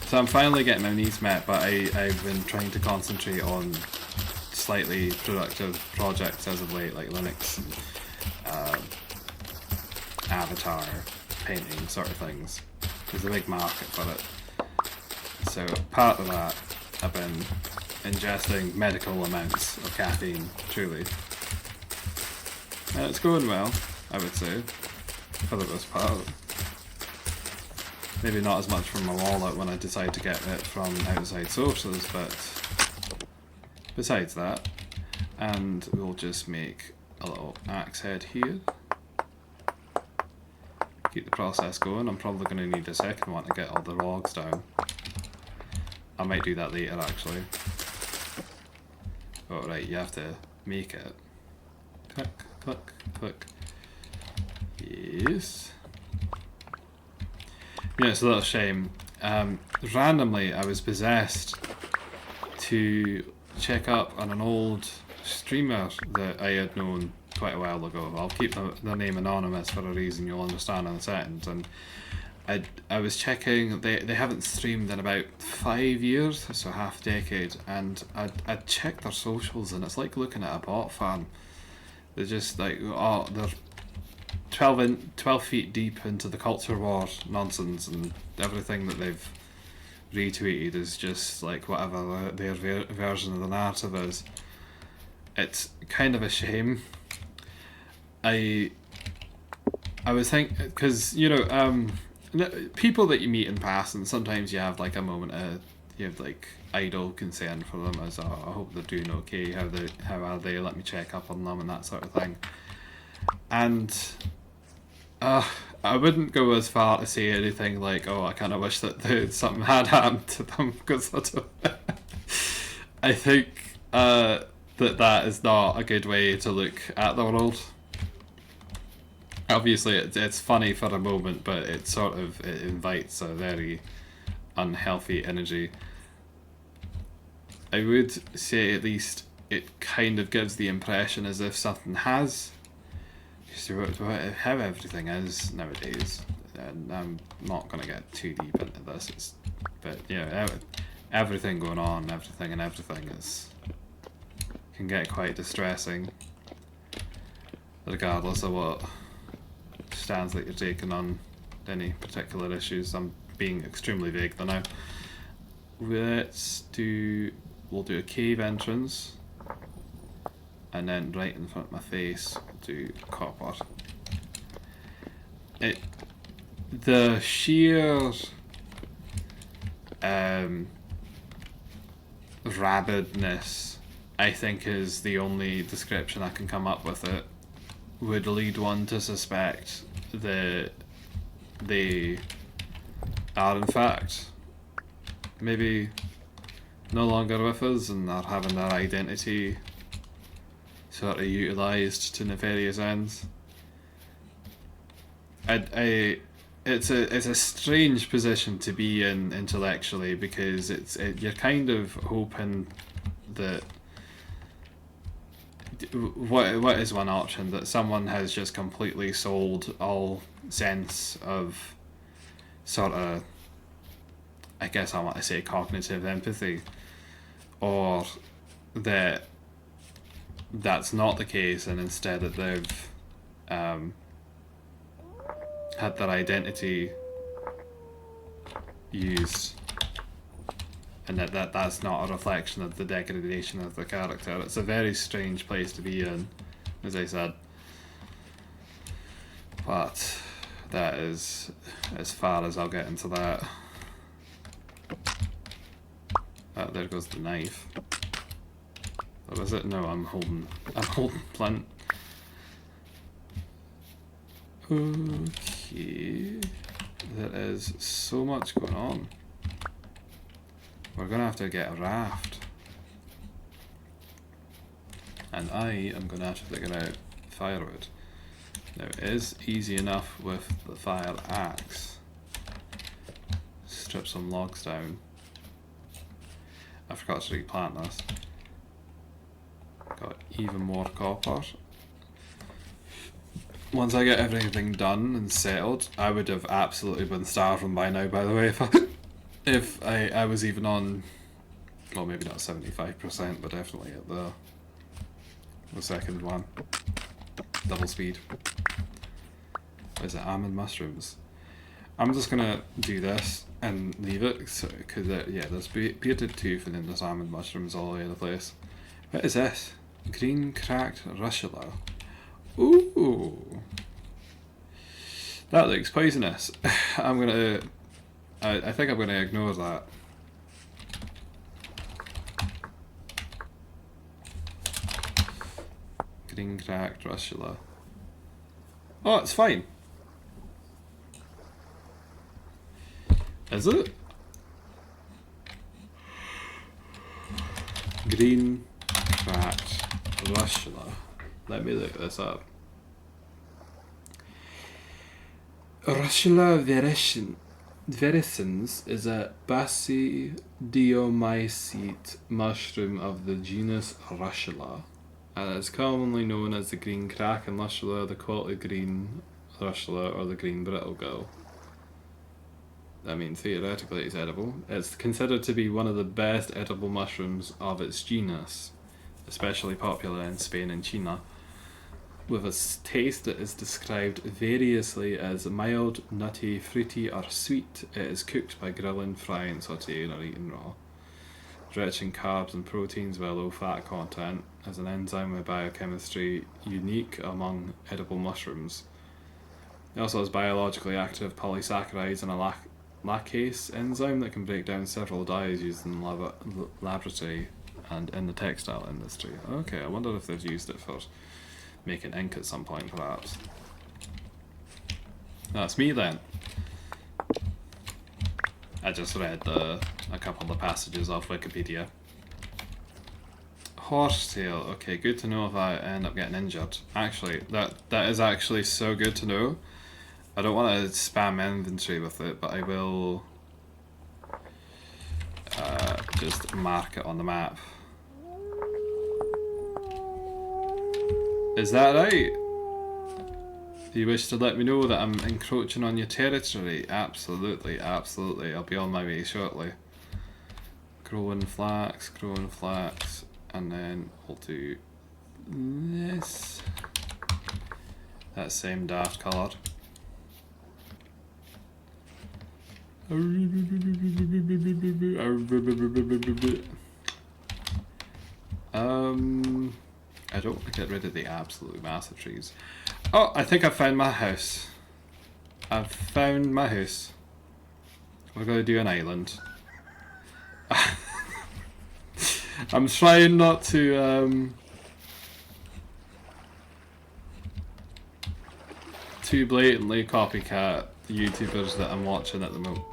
S1: So I'm finally getting my needs met, but I've been trying to concentrate on slightly productive projects as of late, like Linux, avatar, painting sort of things. There's a big market for it. So part of that, I've been ingesting medical amounts of caffeine, truly. And it's going well, I would say, for the most part. Maybe not as much from my wallet when I decide to get it from outside sources, but besides that, and we'll just make a little axe head here. Keep the process going. I'm probably going to need a second one to get all the logs down. I might do that later actually. Oh right, you have to make it. Click, click, click. Yes. Yeah, it's a little shame. Randomly, I was possessed to check up on an old streamer that I had known quite a while ago. I'll keep the name anonymous for a reason you'll understand in a second. And I was checking, they haven't streamed in about 5 years, so half a decade, and I checked their socials and it's like looking at a bot fan. They're just like, oh, they're 12 feet deep into the culture war nonsense, and everything that they've retweeted is just like whatever their version of the narrative is. It's kind of a shame. I was thinking, because you know, people that you meet in passing, sometimes you have like a moment of, you have like idle concern for them, as I hope they're doing okay, how are they, let me check up on them and that sort of thing. And I wouldn't go as far to say anything like, oh, I kind of wish that something had happened to them, because I think that is not a good way to look at the world. Obviously, it's funny for a moment, but it invites a very unhealthy energy. I would say at least it kind of gives the impression as if something has. How everything is nowadays, and I'm not going to get too deep into this, but yeah, everything going on, everything is can get quite distressing. regardless of what stance that you're taking on any particular issues. I'm being extremely vague there now. We'll do a cave entrance, and then right in front of my face we'll do copper. The sheer rabidness, I think, is the only description I can come up with. It would lead one to suspect that they are in fact maybe no longer with us and are having their identity sort of utilised to nefarious ends. It's a strange position to be in intellectually, because you're kind of hoping that what is one option, that someone has just completely sold all sense of sort of, I guess I want to say, cognitive empathy, or that that's not the case, and instead that they've had their identity used, and that's not a reflection of the degradation of the character. It's a very strange place to be in, as I said, but that is as far as I'll get into that. There goes the knife. Or is it? No, I'm holding Flint. Okay, there is so much going on. We're gonna have to get a raft, and I am gonna have to figure out firewood. Now, it is easy enough with the fire axe. Strip some logs down. I forgot to replant this. Got even more copper. Once I get everything done and settled, I would have absolutely been starving by now, by the way, if I was even on, well, maybe not 75%, but definitely at the second one. Double speed. What is it? Almond mushrooms. I'm just gonna do this and leave it, because yeah, there's bearded tooth and then there's almond mushrooms all over the place. What is this? Green cracked russula. Ooh, that looks poisonous. I think I'm gonna ignore that. Green cracked russula. Oh, it's fine. Is it? Green cracked russula. Let me look this up. Russula verescens is a basidiomycete mushroom of the genus Russula, and is commonly known as the green kraken russula, the quality green russula, or the green brittle gull. I mean, theoretically it's edible. It's considered to be one of the best edible mushrooms of its genus, especially popular in Spain and China, with a taste that is described variously as mild, nutty, fruity, or sweet. It is cooked by grilling, frying, sauteing, or eaten raw. Rich in carbs and proteins with a low fat content, as an enzyme with biochemistry unique among edible mushrooms. It also has biologically active polysaccharides and a lactase enzyme that can break down several dyes used in the laboratory and in the textile industry. Okay, I wonder if they've used it for making ink at some point, perhaps. That's me then. I just read a couple of the passages off Wikipedia. Horsetail. Okay, good to know if I end up getting injured. Actually, that is actually so good to know. I don't want to spam inventory with it, but I will just mark it on the map. Is that right? Do you wish to let me know that I'm encroaching on your territory? Absolutely, absolutely. I'll be on my way shortly. Growing flax, and then we'll do this. That same daft colour. I don't want to get rid of the absolutely massive trees. Oh, I think I found my house. I've found my house. We're going to do an island. I'm trying not to too blatantly copycat the YouTubers that I'm watching at the moment.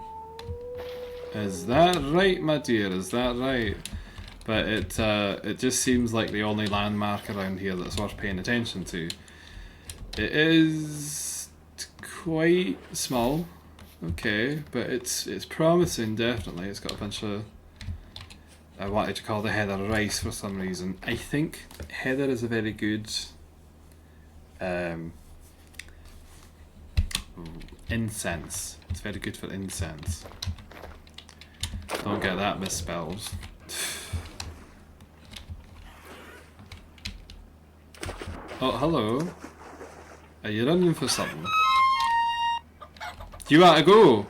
S1: Is that right, my dear? Is that right? But it just seems like the only landmark around here that's worth paying attention to. It is quite small, okay, but it's promising, definitely. It's got a bunch of, I wanted to call the heather rice for some reason. I think heather is a very good incense. It's very good for incense. Don't get that misspelled. Oh, hello. Are you running for something? Do you want to go?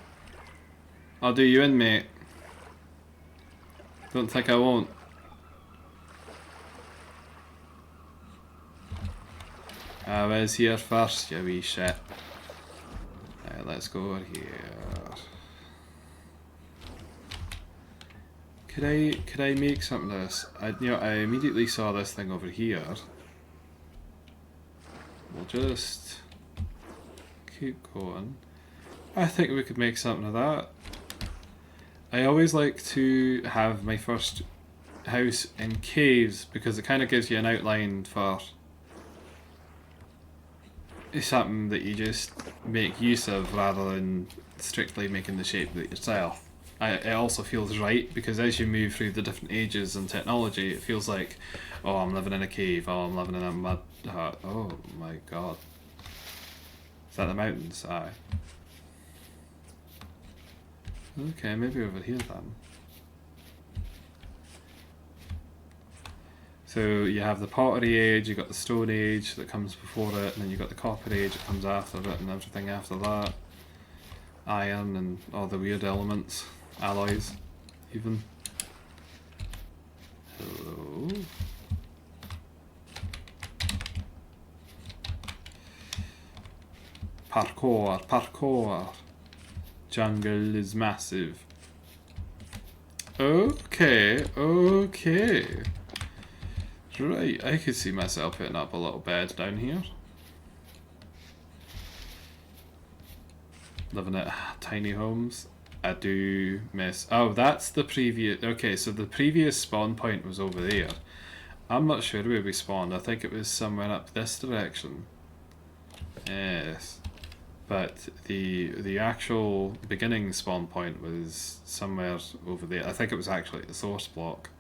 S1: I'll do you in, mate. Don't think I won't. I was here first, you wee shit. Right, let's go over here. Could I make something of this? I immediately saw this thing over here. We'll just keep going. I think we could make something of that. I always like to have my first house in caves because it kind of gives you an outline for something that you just make use of rather than strictly making the shape of it yourself. It also feels right because as you move through the different ages and technology, it feels like, oh, I'm living in a cave, oh, I'm living in a mud hut, oh my god. Is that the mountains? Aye. Okay, maybe over here then. So you have the pottery age, you've got the stone age that comes before it, and then you've got the copper age that comes after it, and everything after that. Iron and all the weird elements, alloys, even. Hello. Parkour, parkour. Jungle is massive. Okay, okay. Right, I could see myself putting up a little bed down here. Living at tiny homes. I do miss... Oh, that's the previous... Okay, so the previous spawn point was over there. I'm not sure where we spawned. I think it was somewhere up this direction. Yes. But the actual beginning spawn point was somewhere over there. I think it was actually the source block.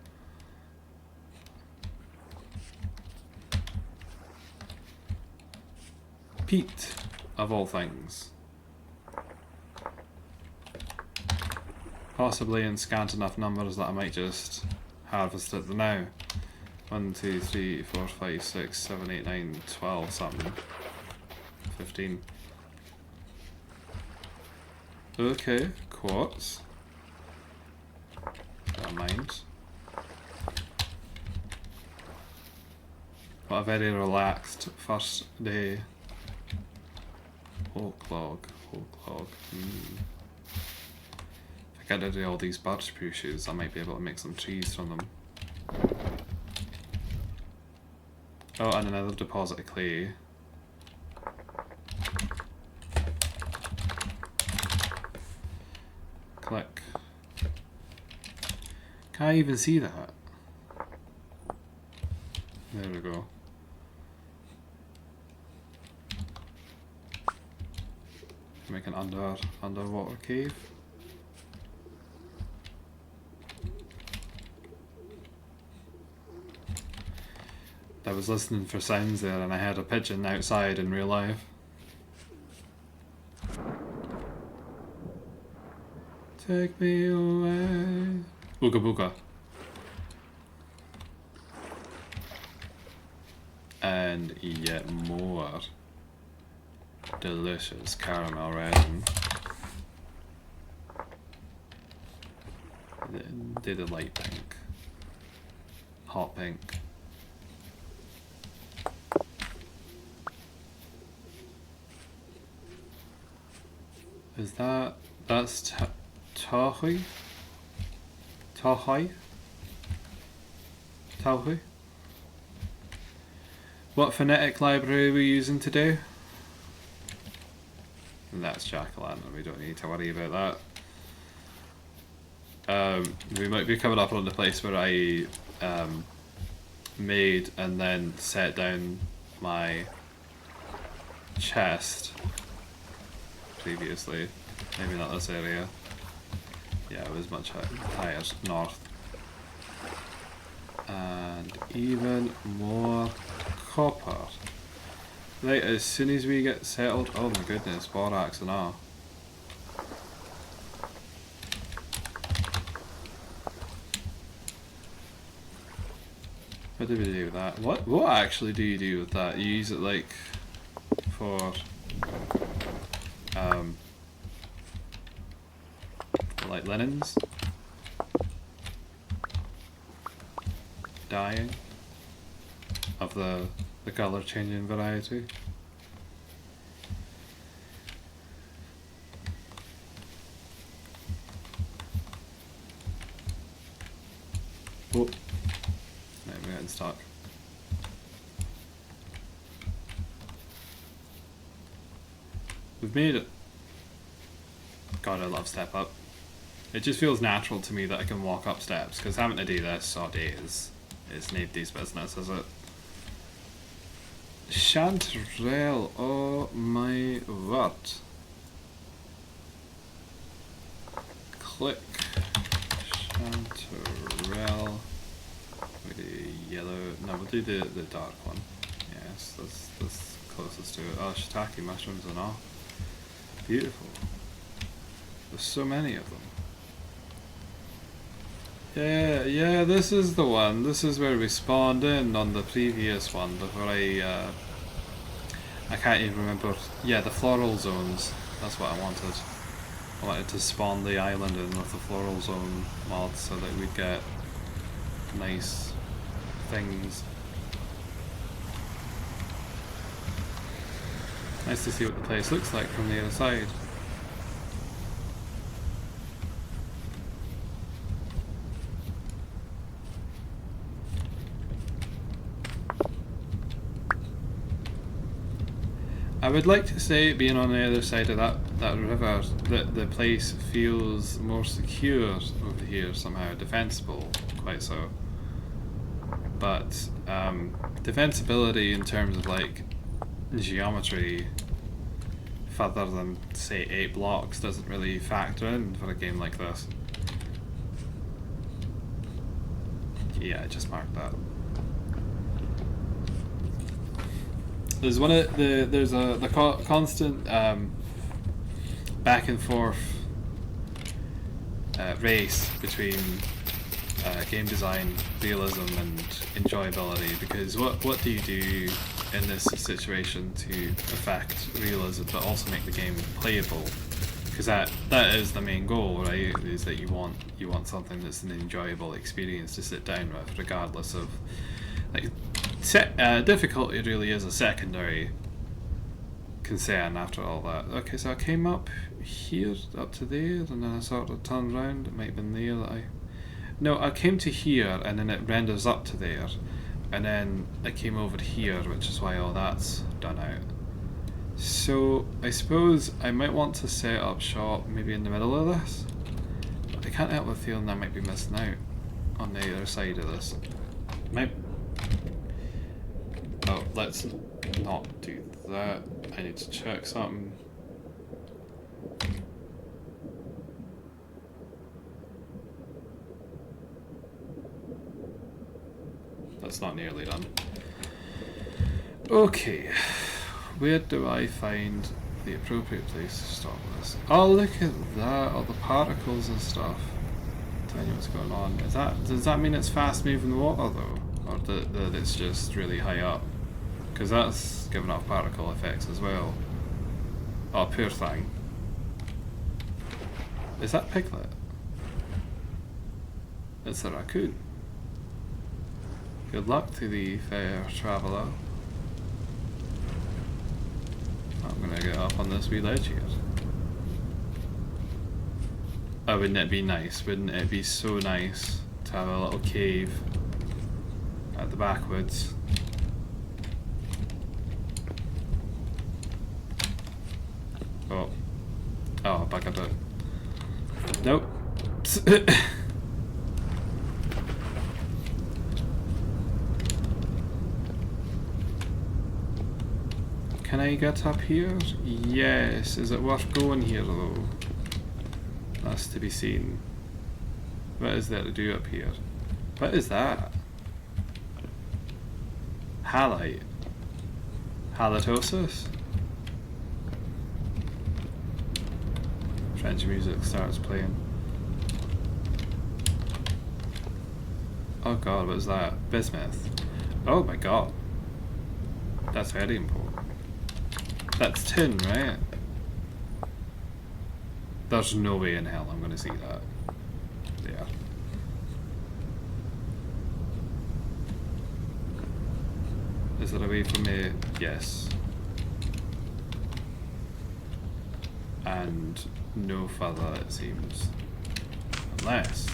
S1: Peat, of all things. Possibly in scant enough numbers that I might just harvest it now. 1, 2, 3, 4, 5, 6, 7, 8, 9, 12 something. 15. Okay, quartz. Don't mind. What a very relaxed first day. Oak log, oak log. If I get rid of all these birch bushes, I might be able to make some trees from them. Oh, and another deposit of clay. Click. Can I even see that? There we go. Make an underwater cave. I was listening for sounds there and I heard a pigeon outside in real life. Take me away. Booga booga. And yet more. delicious caramel resin. Did a light pink. Hot pink. Is that's Tahui? Tahui? Tahui? What phonetic library are we using today? And that's jack-o'-lantern, we don't need to worry about that. We might be coming up on the place where I made and then set down my chest previously. Maybe not this area. Yeah, it was much higher north. And even more copper. Right, as soon as we get settled, oh my goodness, borax and all. What do we do with that? What actually do you do with that? You use it like for like linens? Dyeing of the colour changing variety. Oh, no, we're getting stuck. We've made it. God, I love step up. It just feels natural to me that I can walk up steps, because having to do this all day is nobody's business, is it? Chanterelle, oh my word. Click. Chanterelle. We do yellow. No, we'll do the dark one. Yes, that's closest to it. Oh, shiitake mushrooms and all. Beautiful. There's so many of them. Yeah, this is the one. This is where we spawned in on the previous one before I can't even remember. Yeah, the floral zones. That's what I wanted. I wanted to spawn the island in with the floral zone mod so that we'd get nice things. Nice to see what the place looks like from the other side. I would like to say, being on the other side of that river, that the place feels more secure over here somehow, defensible, quite so. But defensibility in terms of like geometry, further than say 8 blocks, doesn't really factor in for a game like this. Yeah, I just marked that. There's the constant back and forth race between game design, realism, and enjoyability. Because what do you do in this situation to affect realism, but also make the game playable? Because that is the main goal, right? Is that you want something that's an enjoyable experience to sit down with, regardless of like. Difficulty really is a secondary concern after all that. Okay, so I came up here, up to there, and then I sort of turned around. It might have been there that I... No, I came to here, and then it renders up to there. And then I came over here, which is why all that's done out. So, I suppose I might want to set up shop maybe in the middle of this. But I can't help but feeling I might be missing out on the other side of this. Oh, let's not do that. I need to check something. That's not nearly done. Okay, where do I find the appropriate place to stop this? Oh, look at that, all the particles and stuff. Tell you what's going on. Does that mean it's fast moving water though? Or that it's just really high up? Because that's giving off particle effects as well. Oh, poor thing. Is that Piglet? It's a raccoon. Good luck to thee, fair traveller. I'm gonna get up on this wee ledge here. Oh, wouldn't it be nice? Wouldn't it be so nice to have a little cave at the backwoods? Oh. Oh, back up it. Nope. Can I get up here? Yes. Is it worth going here though? That's to be seen. What is there to do up here? What is that? Halite. Halitosis? French music starts playing. Oh god, what is that? Bismuth. Oh my god. That's very important. That's tin, right? There's no way in hell I'm gonna see that. Yeah. Is it away from me? Yes. And no further, it seems. Unless...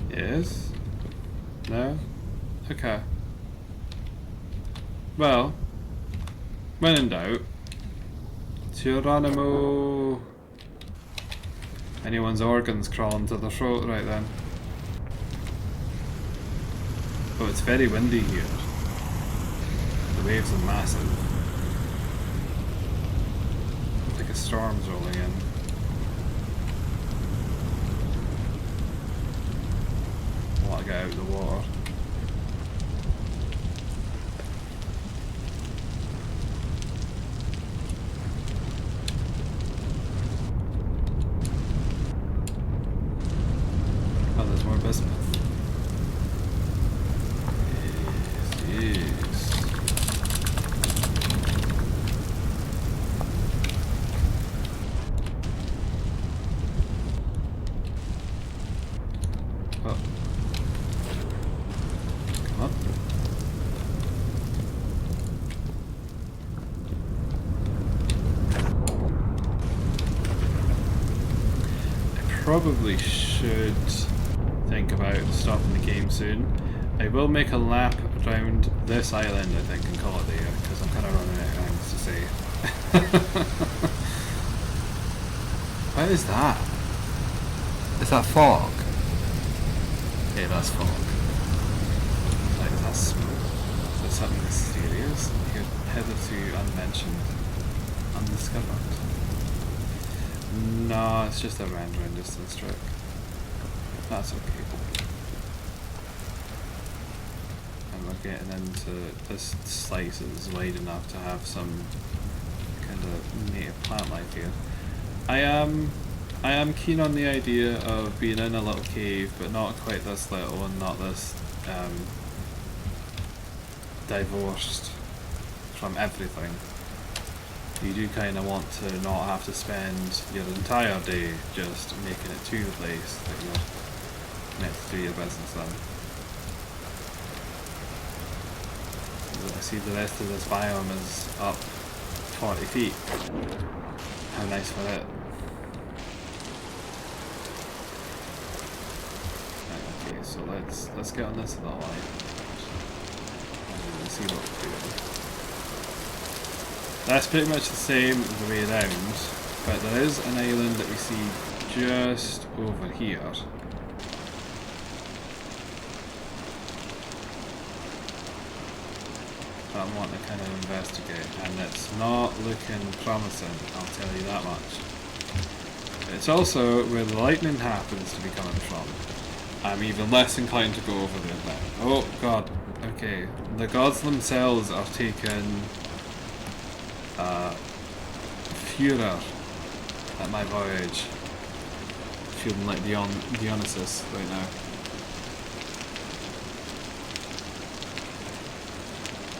S1: Yes? No? Okay. Well, when in doubt, Geronimo. Anyone's organs crawling to the throat right then. Oh, it's very windy here. The waves are massive. It's like a storm's rolling in. I want to get out of the water. Oh, there's more bismuth. Yes. Oh. Come on. I probably should think about stopping the game soon. I will make a lap around this island, I think, and call it there, because I'm kind of running out of things to say. What is that? Is that fog? Yeah, that's fog. Like, is that smoke? Is that something mysterious? Hitherto unmentioned? Undiscovered? No, it's just a rendering distance trick. That's okay. And we're getting into this slice is wide enough to have some kind of native plant life here. I am keen on the idea of being in a little cave, but not quite this little and not this divorced from everything. You do kind of want to not have to spend your entire day just making it to the place that you're meant to do your business in. I see the rest of this biome is up 40 feet. How nice for it. Right, okay, so let's get on this little light and see what we're doing. That's pretty much the same the way around, but there is an island that we see just over here. That I want to kind of investigate, and it's not looking promising, I'll tell you that much. It's also where the lightning happens to be coming from. I'm even less inclined to go over there now. Oh god, okay. The gods themselves are taking furor at my voyage. Feeling like Dionysus right now.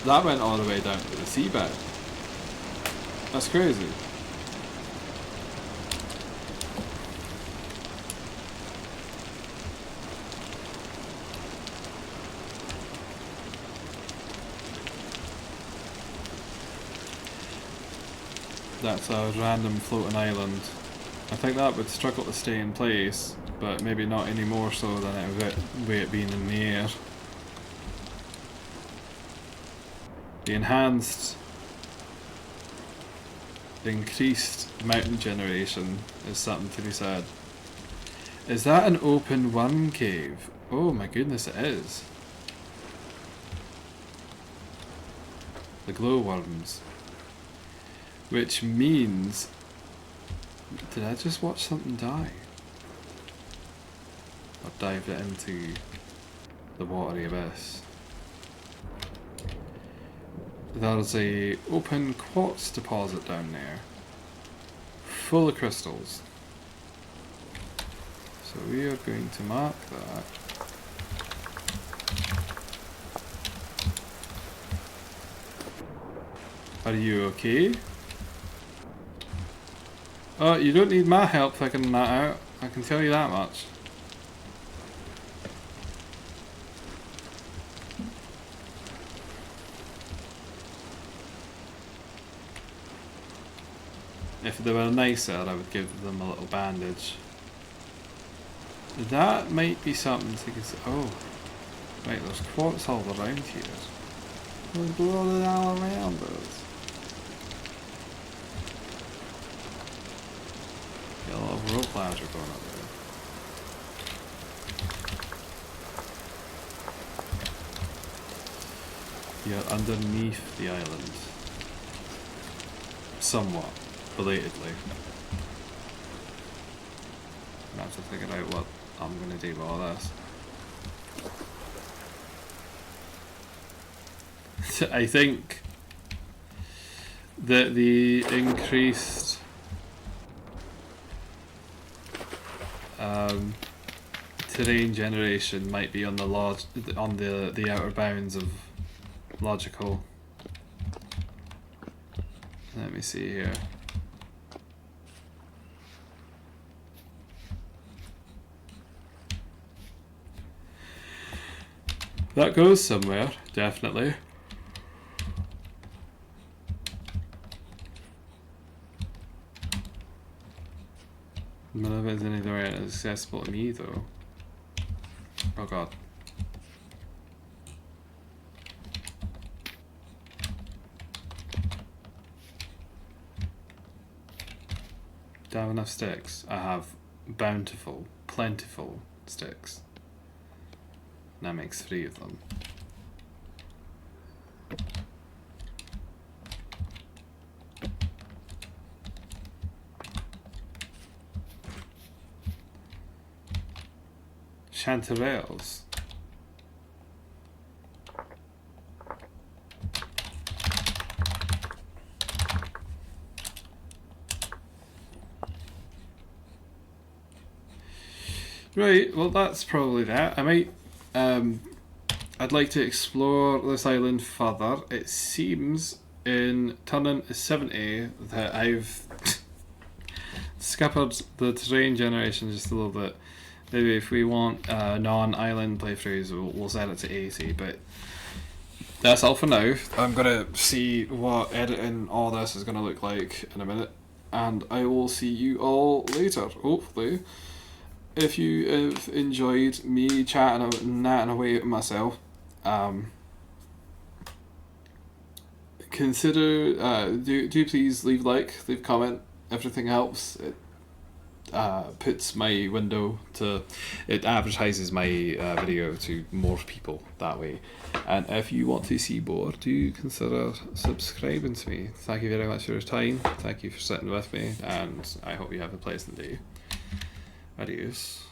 S1: That went all the way down to the seabed. That's crazy. That's a random floating island. I think that would struggle to stay in place, but maybe not any more so than it way it being in the air. The increased mountain generation is something to be said. Is that an open worm cave? Oh my goodness, it is. The glowworms. Which means... Did I just watch something die? Or dived it into the watery abyss? There's a open quartz deposit down there. Full of crystals. So we are going to mark that. Are you okay? Oh, you don't need my help figuring that out. I can tell you that much. If they were nicer, I would give them a little bandage. That might be something to consider. Oh, wait, there's quartz all around here. There's blood all around us. Got a little rope ladder going up there. You're underneath the island. Somewhat. Belatedly. I have to figure out what I'm going to do with all this. I think that the increased terrain generation might be on the outer bounds of logical. Let me see here. That goes somewhere, definitely. None of it is anywhere accessible to me, though. Oh god. Do I have enough sticks? I have bountiful, plentiful sticks. That makes 3 of them. Chanterelles. Right, well that's probably that. I might I'd like to explore this island further. It seems in turning 70 that I've scuppered the terrain generation just a little bit. Maybe if we want non-island playthroughs, we'll set it to 80, but that's all for now. I'm going to see what editing all this is going to look like in a minute, and I will see you all later, hopefully. If you have enjoyed me chatting and natting away at myself, consider, do please leave a like, leave a comment, everything helps. It puts my window to, it advertises my video to more people that way. And if you want to see more, do consider subscribing to me. Thank you very much for your time, thank you for sitting with me, and I hope you have a pleasant day. Adios.